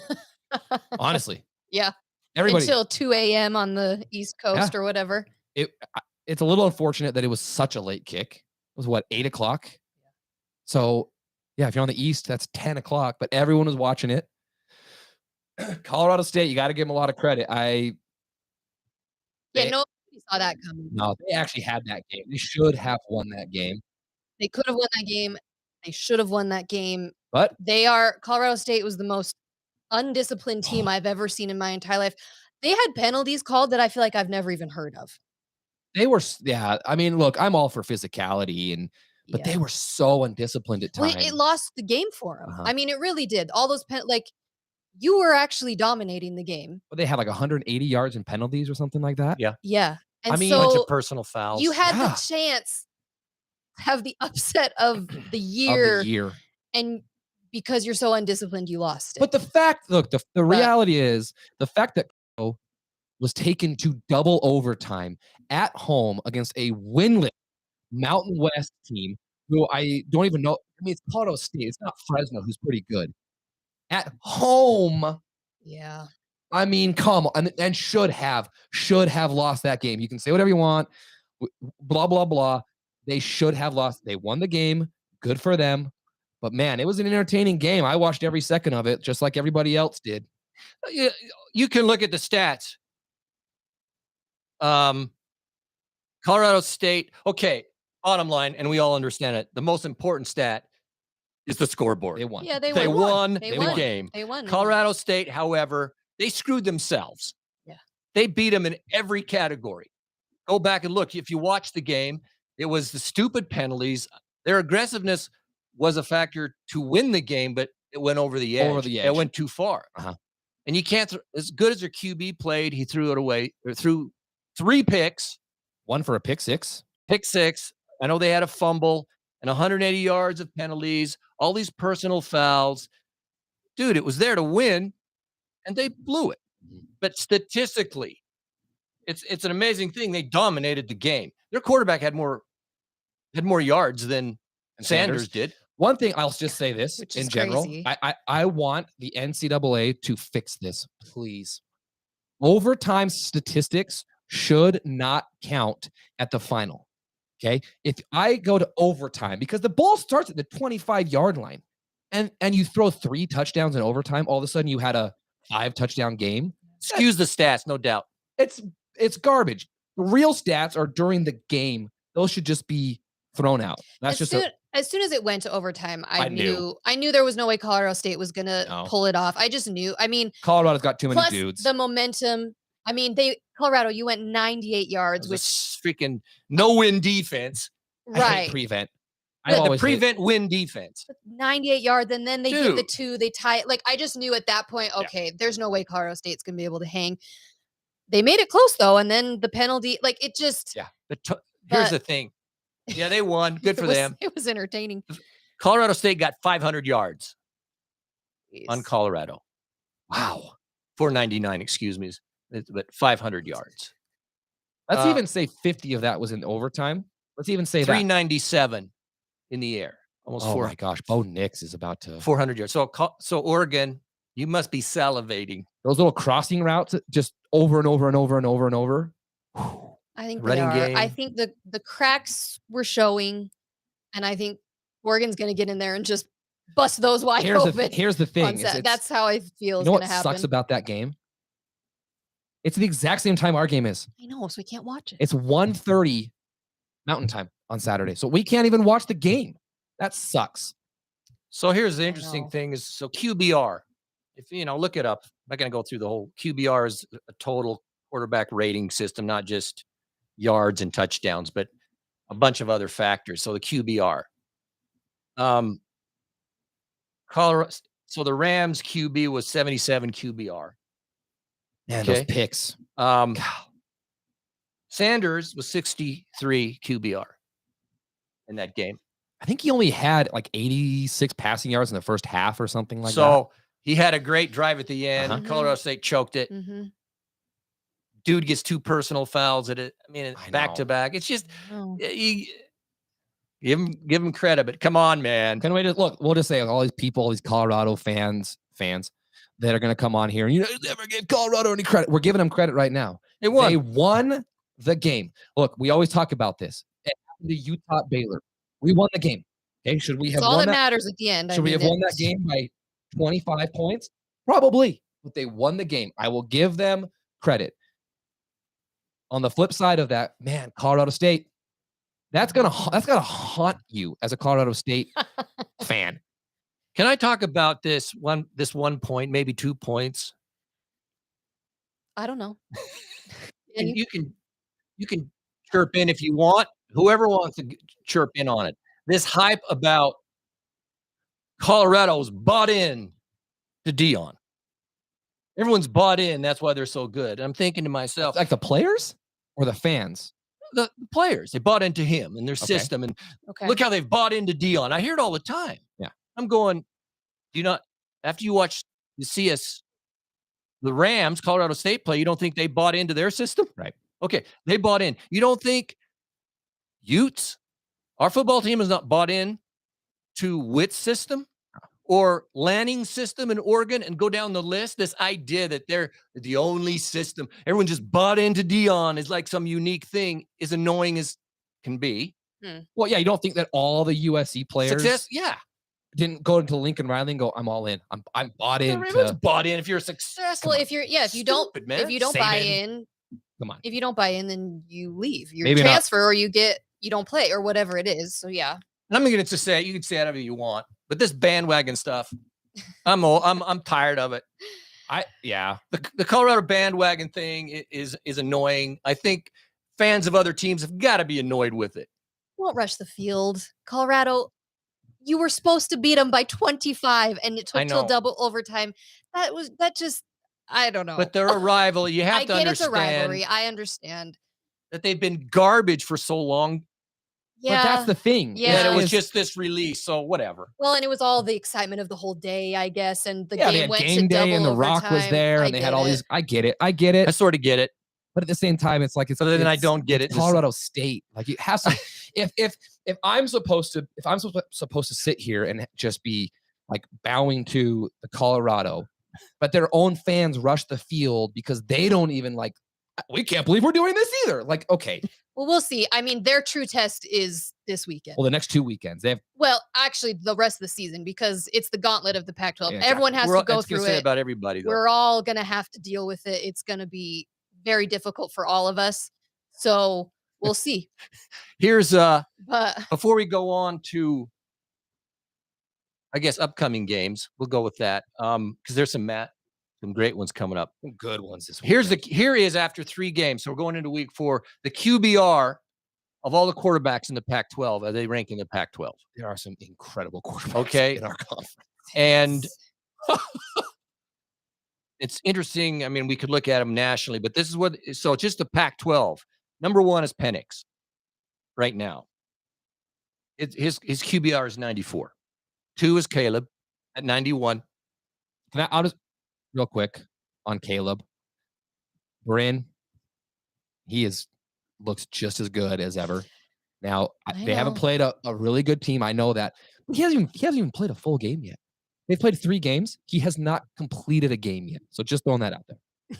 Honestly. Yeah. Everybody. Until 2 a.m. on the East Coast or whatever. It's a little unfortunate that it was such a late kick. It was what, 8 o'clock? So, yeah, if you're on the East, that's 10 o'clock, but everyone was watching it. Colorado State, you got to give them a lot of credit. Nobody saw that coming. No, they actually had that game. They should have won that game. They could have won that game. They should have won that game. But Colorado State was the most undisciplined team I've ever seen in my entire life. They had penalties called that I feel like I've never even heard of. They were, I mean, look, I'm all for physicality, but they were so undisciplined at times. Well, it lost the game for them. I mean, it really did. All those you were actually dominating the game. But they had like 180 yards in penalties or something like that. Yeah. Yeah. And a bunch of personal fouls. You had the chance to have the upset of the year. And because you're so undisciplined, you lost it. But the reality is the fact that was taken to double overtime at home against a winless Mountain West team who I don't even know. I mean, it's Colorado State. It's not Fresno, who's pretty good. At home. Yeah. I mean, come on. And should have lost that game. You can say whatever you want. Blah, blah, blah. They should have lost. They won the game. Good for them. But, man, it was an entertaining game. I watched every second of it, just like everybody else did. You can look at the stats. Colorado State. Okay, bottom line, and we all understand it. The most important stat is the scoreboard. They won. Yeah, they won the game. They won. Colorado State, however, they screwed themselves. Yeah. They beat them in every category. Go back and look. If you watch the game, it was the stupid penalties. Their aggressiveness was a factor to win the game, but it went over the edge. It went too far. And you can't, as good as their QB played, he threw it away, or threw 3 picks. One for a pick six. I know they had a fumble and 180 yards of penalties, all these personal fouls. Dude, it was there to win, and they blew it. But statistically, it's an amazing thing. They dominated the game. Their quarterback had more yards than Sanders did. One thing, I'll just say this in general. Crazy. I want the NCAA to fix this, please. Overtime statistics should not count at the final. Okay? If I go to overtime, because the ball starts at the 25-yard line, and you throw 3 touchdowns in overtime, all of a sudden you had a 5-touchdown game. Excuse the stats, no doubt. It's garbage. The real stats are during the game. Those should just be thrown out. That's as soon as it went to overtime, I knew there was no way Colorado State was gonna pull it off. I just knew. I mean, Colorado's got too many dudes. The momentum. I mean, Colorado, you went 98 yards, which freaking no-win defense. Right. I hate prevent. The prevent win defense. 98 yards, and then they get the 2. They tie it. Like, I just knew at that point, okay, there's no way Colorado State's gonna be able to hang. They made it close though, and then the penalty, like it just. Yeah. Here's the thing. Yeah, they won. Good for them. It was entertaining. Colorado State got 500 yards on Jeez. Colorado. Wow. 499, excuse me, but 500 yards. Let's even say 50 of that was in overtime. Let's even say that. 397 in the air. Almost Oh my gosh, Bo Nix is about to 400 yards. So Oregon, you must be salivating. those little crossing routes just over and over and over and over and over. I think Running they are. I game. think the cracks were showing, and I think Oregon's going to get in there and just bust those wide open. Here's the thing. That's how I feel. You know what sucks about that game? It's the exact same time our game is. I know, so we can't watch it. It's 1:30 Mountain Time on Saturday, so we can't even watch the game. That sucks. So here's the interesting thing is, so QBR, if look it up. I'm not going to go through the whole. QBR is a total quarterback rating system, not just yards and touchdowns, but a bunch of other factors. So the QBR. Colorado. So the Rams QB was 77 QBR. Man, those picks. Sanders was 63 QBR in that game. I think he only had like 86 passing yards in the first half or something like that. So he had a great drive at the end. Colorado State choked it. Dude gets 2 personal fouls at it. I mean, back to back. It's just give him credit, but come on, man. Can we just look? We'll just say all these people, all these Colorado fans that are going to come on here and never give Colorado any credit. We're giving them credit right now. They won the game. Look, we always talk about this. It happened to Utah Baylor. We won the game. Okay, should we have That's all that matters at the end. Should we have won that game by 25 points? Probably, but they won the game. I will give them credit. On the flip side of that, man, Colorado State, that's gonna haunt you as a Colorado State fan. Can I talk about this one point, maybe 2 points? I don't know. And you can chirp in if you want. Whoever wants to chirp in on it. This hype about Colorado's bought in to Dion. Everyone's bought in. That's why they're so good. I'm thinking to myself, like the players or the fans? The players. They bought into him and their system. And look how they've bought into Dion. I hear it all the time. Yeah. I'm going, do you not, after you see us, the Rams, Colorado State play, you don't think they bought into their system? Right. Okay. They bought in. You don't think Utes, our football team has not bought in to Witt's system or Lanning's system in Oregon and go down the list? This idea that they're the only system, everyone just bought into Dion is like some unique thing, is annoying as can be. Well, yeah, you don't think that all the USC players didn't go into Lincoln Riley and go, I'm all in. I'm bought in. Everyone's bought in if you're successful. Well, if you don't buy in, come on. If you don't buy in, then you leave. You transfer or you don't play or whatever it is. So yeah. And I'm going to say, you can say whatever you want, but this bandwagon stuff, I'm tired of it. The Colorado bandwagon thing is annoying. I think fans of other teams have got to be annoyed with it. Won't rush the field. Colorado, you were supposed to beat them by 25 and it took till double overtime. I don't know. But they're a rival. You have to understand. It's a rivalry. I understand. That they've been garbage for so long. Yeah. But that's the thing. Yeah. It was just this release. So whatever. Well, and it was all the excitement of the whole day, I guess. And the game went to double overtime. And the Rock was there and they had all these. I get it. I sort of get it. But at the same time, it's like I don't get it. Colorado State, like it has to. if I'm supposed to sit here and just be like bowing to the Colorado, but their own fans rush the field because they don't even like. We can't believe we're doing this either. Like, okay. Well, we'll see. I mean, their true test is this weekend. Well, the next 2 weekends. Actually, the rest of the season, because it's the gauntlet of the Pac-12. Yeah, everyone has to go through it. About everybody, though. We're all going to have to deal with it. It's going to be very difficult for all of us. So we'll see. Here's before we go on to, I guess, upcoming games, we'll go with that. Because there's some great ones coming up. Some good ones this week. Here is after 3 games. So we're going into week 4. The QBR of all the quarterbacks in the Pac-12. Are they ranking the Pac-12? There are some incredible quarterbacks in our conference. And it's interesting. I mean, we could look at them nationally, but this is so just the Pac-12. Number 1 is Penix right now. His QBR is 94. 2 is Caleb at 91. I'll just real quick on Caleb. Bryn, looks just as good as ever. Now they haven't played a really good team. I know that. But he hasn't even played a full game yet. They've played 3 games. He has not completed a game yet. So just throwing that out there.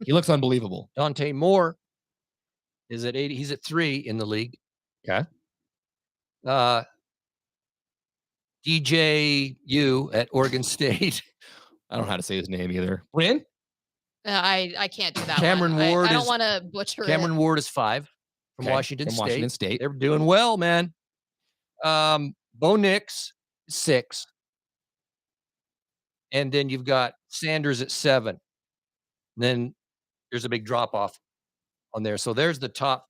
He looks unbelievable. Dante Moore is at 80. He's at 3 in the league. Okay. DJU at Oregon State. I don't know how to say his name either. Bryn? I can't do that. Cameron one. Ward I don't is- want to butcher Cameron it. Ward is 5 from Okay, Washington from State. Washington State. They're doing well, man. Bo Nix, 6. And then you've got Sanders at 7. Then there's a big drop off on there. So there's the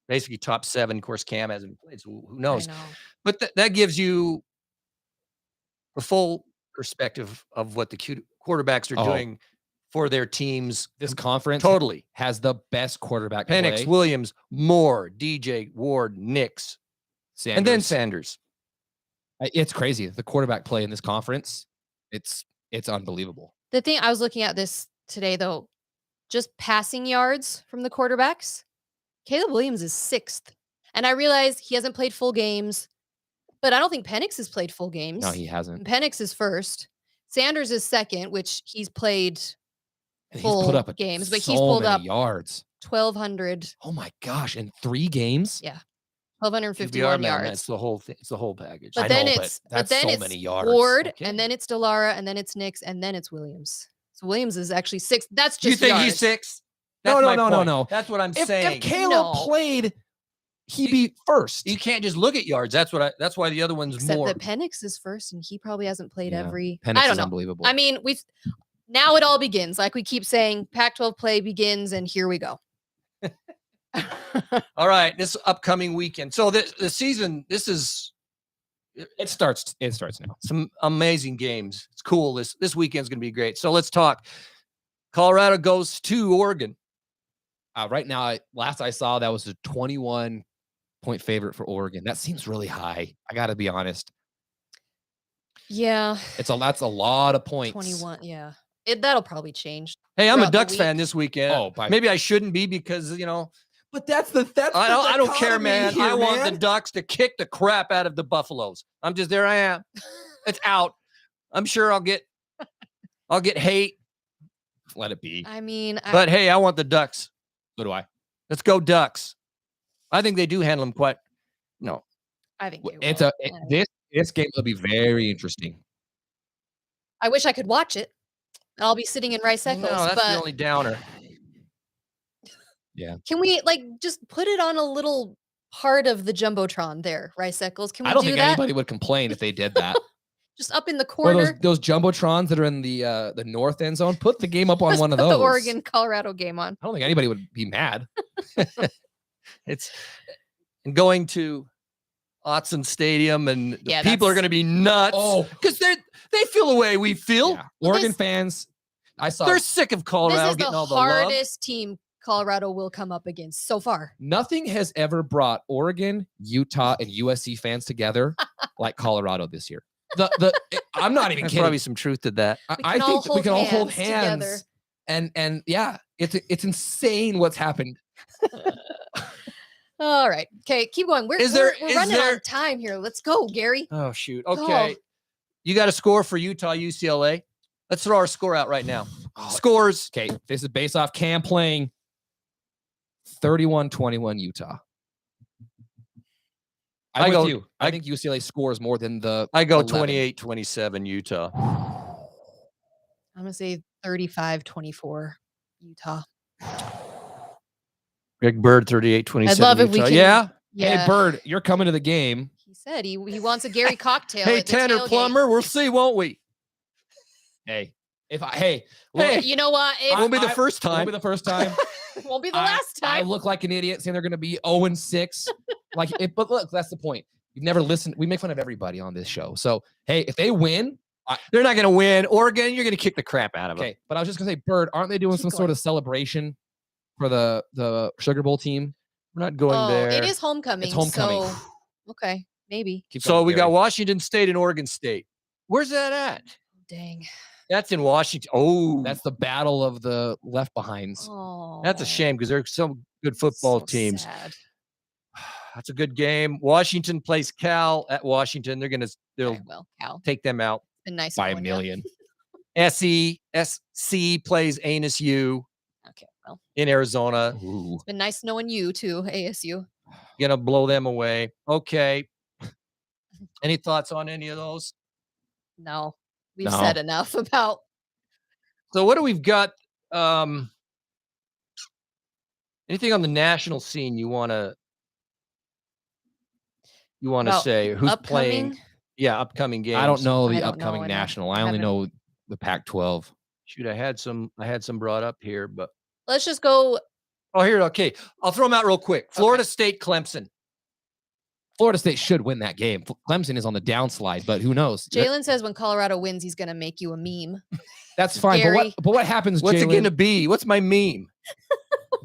basically top 7. Of course, Cam hasn't played, so who knows? I know. But that gives you the full perspective of what the quarterbacks are doing for their teams. This conference Totally. has the best quarterback Penix, play. Williams, Moore, DJ, Ward, Nix, Sanders. and then Sanders. It's crazy. The quarterback play in this conference, it's unbelievable. The thing I was looking at this today, though, just passing yards from the quarterbacks, Caleb Williams is 6th. And I realize he hasn't played full games, but I don't think Penix has played full games. No, he hasn't. Penix is 1st. Sanders is 2nd, which he's played And full he's put up games, but so he's pulled many up yards. 1,200, Oh my gosh! In 3 games. Yeah. QBR, 1,251 man, yards. It's the whole thing. It's the whole package. But I then know, but it's that's then so it's many yards. Ward, Okay. and then it's Delara, and then it's Nix, and then it's Williams. So Williams is actually 6th. That's Do you just think yards. he's 6? No, That's my no, point. no. That's what I'm If saying. Caleb No. played, he'd be first. You can't just look at yards. That's why the other one's Except more. that Penix is 1st, and he probably hasn't played Yeah. every. Penix I don't is know. unbelievable. I mean, now it all begins. Like we keep saying, Pac-12 play begins, and here we go. All right, this upcoming weekend. So the season, this is it starts now. some amazing games. It's cool. This weekend's going to be great. So let's talk. Colorado goes to Oregon. Right now, last I saw, that was a 21-point favorite for Oregon. That seems really high. I got to be honest. Yeah, That's a lot of points. 21. Yeah, that'll probably change. Hey, I'm a Throughout the Ducks fan week. this weekend. Oh, maybe I shouldn't be because But that's the I don't care, dichotomy man. here, I want the man. Ducks to kick the crap out of the Buffaloes. There I am. It's out. I'm sure I'll get hate, Let it be. I mean, but hey, I want the Ducks. So do I. Let's go Ducks. I think they do handle them quite. No, I think they It's will. this game will be very interesting. I wish I could watch it. I'll be sitting in Rice Eccles, no, that's the but only downer. can we just put it on a little part of the jumbotron there, Rice Eccles? Can we I don't do think that? anybody would complain if they did that. Just up in the Or corner. those jumbotrons that are in the north end zone. Put the game up on Just one of put those. the Oregon Colorado game on. I don't think anybody would be mad. It's and going to Autzen Stadium, and the Yeah, people are that's- going to be nuts. Oh. because they feel the way we feel. Yeah. Well, Oregon this- fans, I saw They're sick of Colorado This is getting the all the love. hardest team Colorado will come up against so far. nothing has ever brought Oregon, Utah, and USC fans together like Colorado this year. I'm not even There's kidding. probably some truth to that. I can all think we can all hold hold hands together. hands and yeah, it's insane what's happened. All right. Okay, keep going. We're Is running there- out of time here. Let's go, Gary. Oh shoot. Okay. Oh. You got a score for Utah UCLA? Let's throw our score out right now. Scores. Okay, this is based off Cam playing 31-21 Utah. I I'm go- with you. I think UCLA scores more than the I go 11. 28-27 Utah. I'm going to say 35-24 Utah. Greg Bird 38-27 I'd love if we Utah. can- Yeah. Yeah. Hey, Bird, you're coming to the game. He said he wants a Gary cocktail. Hey, at the Tanner tailgate. Plummer, we'll see, won't we? Hey, look, Hey, You know what? It won't be the first won't time. be the first time. won't be the I- last I time. look like an idiot saying they're going to be 0-6. But look, that's the point. You've never listened. We make fun of everybody on this show. So, hey, if they win, They're not going to win. Oregon, you're going to kick the crap out of them. okay. But I was just going to say, Bird, aren't they doing Keep some sort of celebration for the Sugar Bowl team? We're not going Oh, there. it is homecoming. It's homecoming. So, okay. Maybe. Keep So going, we got Gary. Washington State and Oregon State. Where's that at? Dang. That's in Washington. Oh, That's the battle of the left behinds. Oh. that's a shame because there's some good football so teams. Sad. That's a good game. Washington plays Cal at Washington. They'll Okay, well, Cal. take them out. Been nice By a knowing ya. million. SC plays Anus U Okay, well, in Arizona. Ooh. it's been nice knowing you too, ASU. Gonna blow them away. Okay. Any thoughts on any of those? No, we've No. said enough about. So what do we've got? Anything on the national scene you want to About say? Who's playing? upcoming? Yeah, upcoming games. I don't know I the don't know upcoming enough. national. I I only haven't- know the Pac-12. Shoot, I had some brought up here, but Let's just go. here. Okay, I'll throw them out real quick. Florida State, Clemson. Florida State should win that game. Clemson is on the downslide, but who knows? Jalen says when Colorado wins, he's going to make you a meme. That's fine. Gary. But what happens, What's it Jalen? gonna be? What's my meme?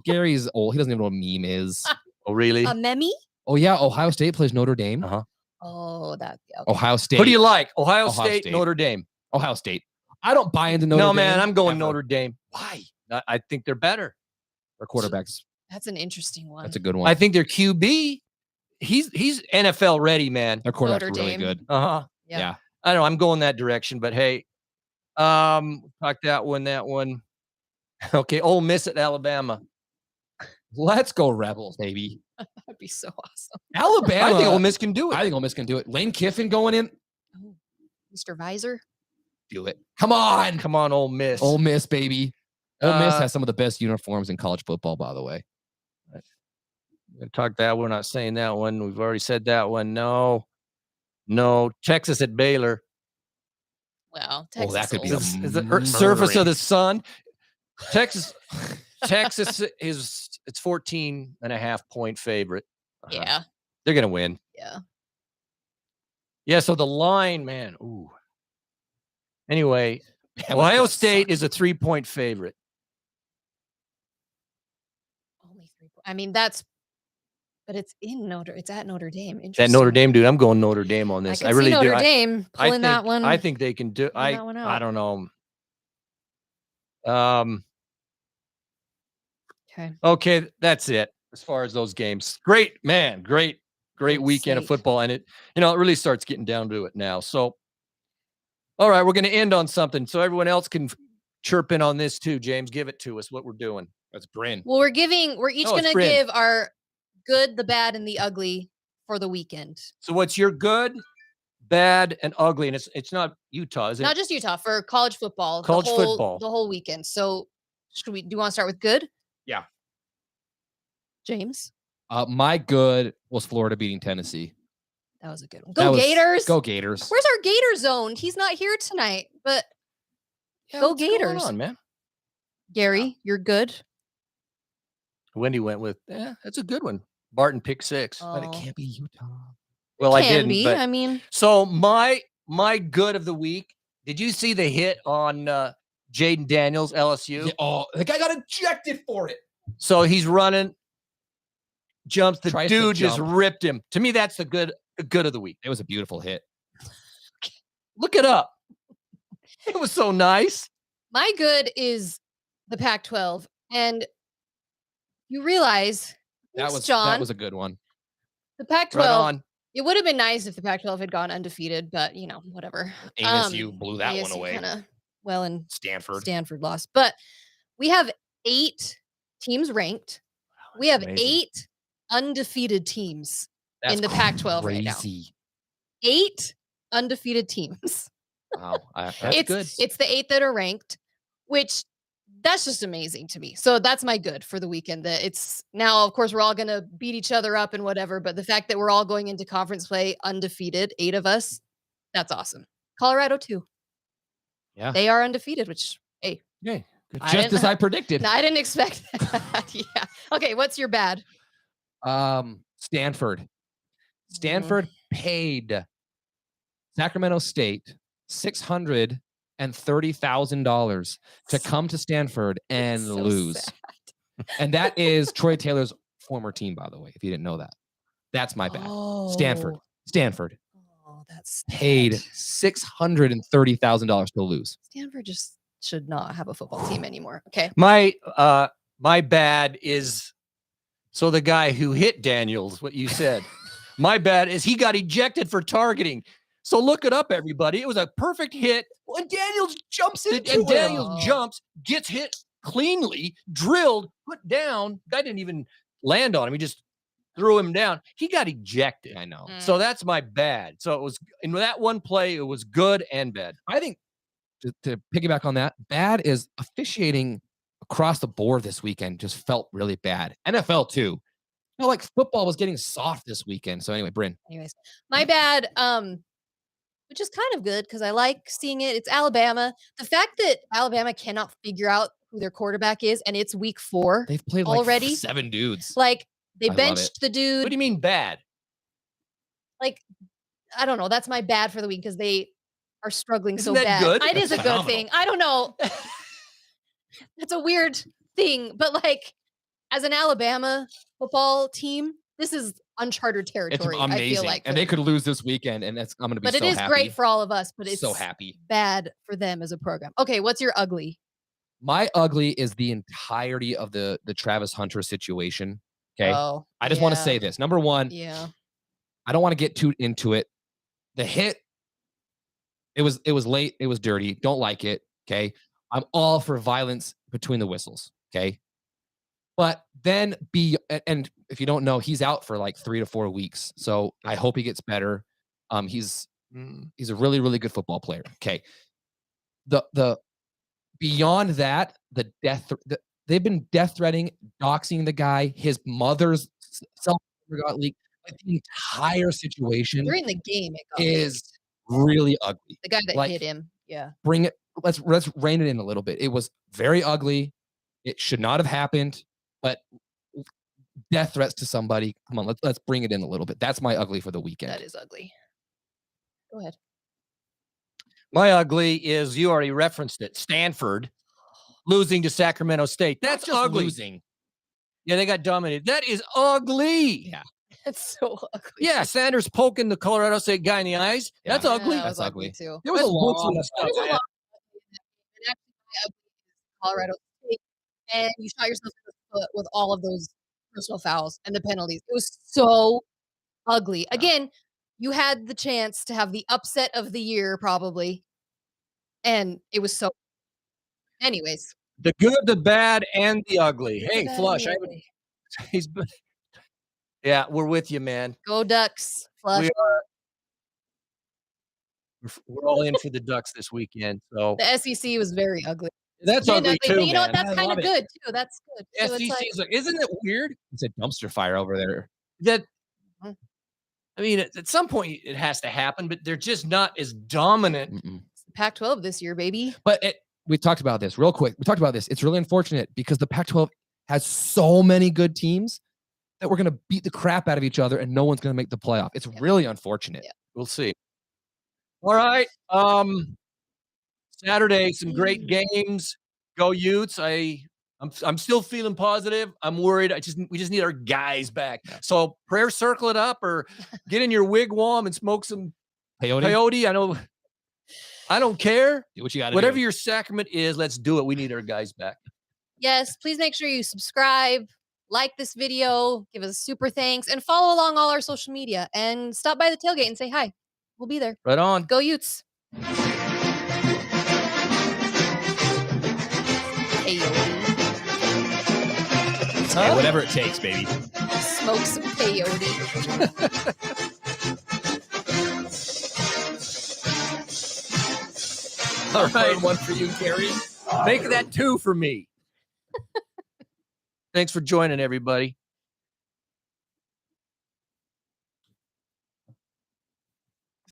Gary's old. He doesn't even know what a meme is. Oh, really? A meme? Oh, yeah. Ohio State plays Notre Dame. Uh-huh. Oh, that. Okay. Ohio State. Who do you like? Ohio Ohio State, State. Notre Dame. Ohio State. I don't buy into Notre No, Dame. man, I'm going ever. Notre Dame. Why? I think they're better. Their quarterbacks. That's an interesting one. That's a good one. I think their QB, he's NFL ready, man. Their quarterback's Notre really Dame. good. Uh-huh. Yeah. I don't know. I'm going that direction, but hey, talk that one. Okay, Ole Miss at Alabama. Let's go Rebels, baby. That'd be so awesome. Alabama. I think Ole Miss can do it. I think Ole Miss can do it. Lane Kiffin going in. Oh, Mr. Visor. Do it. Come on. Come on, Ole Miss. Ole Miss, baby. Ole Miss Uh, has some of the best uniforms in college football, by the way. Talk that. We're not saying that one. We've already said that one. No. Texas at Baylor. Well, Texas. that could be will- a Is the surface of murdering. the sun. Texas is it's 14.5-point favorite. Yeah. They're gonna win. Yeah. Yeah. So the line, man. Ooh. Anyway, That Ohio was- State is a 3-point favorite. Only 3 points. I mean, but it's at Notre Dame. That Interesting. Notre Dame dude. I'm going Notre Dame on I this. can I really see Notre do. Dame pulling that one. I think they can do. that one I out. don't know. Okay. Okay, that's it as far as those games. Great, man. Great Good weekend of slate. football, and it really starts getting down to it now. So, all right, we're going to end on something so everyone else can chirp in on this too. James, give it to us what we're doing. That's Bryn. Well, we're each No, it's going to Bryn. give our good, the bad, and the ugly for the weekend. So, what's your good, bad, and ugly? And it's not Utah, is it? Not just Utah, for college football. College football. The whole weekend. So do you want to start with good? Yeah. James? My good was Florida beating Tennessee. That was a good one. That Go was- Gators. Go Gators. Where's our Gator zone? He's not here tonight, but Yeah, go what's going Gators. on, man. Gary, you're good. Wendy went with, that's a good one. Barton pick 6. But it Oh. can't be Utah. Well, I Can didn't. be. But I mean, so my good of the week. Did you see the hit on Jaden Daniels, LSU? Yeah, oh, the guy got ejected for it. So he's running, jumps. The Tries to dude just jump. ripped him. To me, that's the good of the week. It was a beautiful hit. Look it up. It was so nice. my good is the Pac-12, and you realize, That thanks, John, that was a good one. the Pac-12. Right on. It would have been nice if the Pac-12 had gone undefeated, but whatever. ASU blew that one ASU away. Kinda, well, and Stanford. Stanford lost, but we have 8 teams ranked. We have amazing. 8 undefeated teams That's in the Pac-12 right now. crazy. 8 undefeated teams. Wow. That's it's good. It's the 8 that are ranked, which that's just amazing to me. So that's my good for the weekend. That it's now, of course, we're all gonna beat each other up and whatever, but the fact that we're all going into conference play undefeated, 8 of us, that's awesome. Colorado too. Yeah. They are undefeated, which hey, Yeah. I Just didn't- as I predicted. I didn't expect that. Yeah. Okay, what's your bad? Stanford. Stanford paid Sacramento State $630,000 to come to Stanford and So lose. sad. And that is Troy Taylor's former team, by the way, if you didn't know that. That's my bad. Stanford. Oh, Stanford Oh, that's paid sad. $630,000 to lose. Stanford just should not have a football team anymore. Okay. My bad is so the guy who hit Daniels, what you said. My bad is he got ejected for targeting. So look it up, everybody. It was a perfect hit. Well, and Daniels jumps into And it. Daniels jumps, gets hit cleanly, drilled, put down. Guy didn't even land on him. He just threw him down. He got ejected. I know. So that's my bad. So it was in that one play, it was good and bad. I think to piggyback on that, bad is officiating across the board this weekend just felt really bad. NFL too. You know, like football was getting soft this weekend. So anyway, Bryn. Anyways, my bad, which is kind of good because I like seeing it. It's Alabama. The fact that Alabama cannot figure out who their quarterback is, and it's week 4 They've played already. like 7 dudes. Like they I love benched the What dude. do you mean bad? Like, I don't know. That's my bad for the week because they are struggling Isn't so that bad. good? It is a That's good phenomenal. thing. I don't know. That's a weird thing, but like as an Alabama football team, this is uncharted It's territory. amazing. I feel like, and they could lose this weekend, and I'm going to be but so it is happy. great for all of us. But it's so happy. bad for them as a program. Okay, what's your ugly? My ugly is the entirety of the Travis Hunter situation. Okay. Oh, I just want to yeah. say this. Number one, Yeah. I don't want to get too into it. The hit, it was late. It was dirty. Don't like it. Okay. I'm all for violence between the whistles. Okay. But then and if you don't know, he's out for like 3 to 4 weeks. So I hope he gets better. He's a really, really good football player. Okay. The beyond that, the death, they've been death threatening, doxing the guy. His mother's cell phone got leaked. Like, the entire situation During the game, it got is leaked. really ugly. The guy that like, hit him. Yeah. Bring it. Let's rein it in a little bit. It was very ugly. It should not have happened. But death threats to somebody. Come on, let's bring it in a little bit. That's my ugly for the weekend. That is ugly. Go ahead. My ugly is you already referenced it. Stanford losing to Sacramento State. That's Not just ugly. losing. Yeah, they got dominated. That is ugly. Yeah. That's so ugly. Yeah, Sanders poking the Colorado State guy in the eyes. Yeah. That's ugly. That was That's ugly. too. There was a That's lot bullshit of stuff. There's a man. lot and actually my ugly is Colorado State, and you shot yourself in the foot with all of those personal fouls and the penalties. It was so ugly. Yeah. Again, you had the chance to have the upset of the year probably, and it was so. Anyways, The good, the bad, and the ugly. Hey, bad Flush. and I would. Yeah, we're with you, man. go Ducks. Flush. We are. We're all in for the Ducks this weekend. So The SEC was very ugly. that's Been ugly too, but you know man. what? That's I kind of love it. good too. That's good. So it's like, SEC's like, isn't it weird It's a dumpster fire over there. that? Mhm. I mean, at some point it has to happen, but they're just not as dominant. Mm-mm. it's the Pac-12 this year, baby. But we talked about this real quick. We talked about this. It's really unfortunate because the Pac-12 has so many good teams that we're going to beat the crap out of each other and no one's going to make the playoff. It's really unfortunate. Yeah. We'll see. All right. Saturday, some great games. Go Utes. I'm still feeling positive. I'm worried. We just need our guys back. So prayer circle it up or get in your wigwam and smoke some peyote. I don't care. Do what you got to Whatever do. your sacrament is, let's do it. We need our guys back. Yes, please make sure you subscribe, like this video, give us a super thanks, and follow along all our social media. And stop by the tailgate and say hi. We'll be there. Right on. Go Utes. Peyote. Hey, whatever it takes, baby. Smoke some peyote. All right. One for you, Carrie. Make that 2 for me. Thanks for joining, everybody.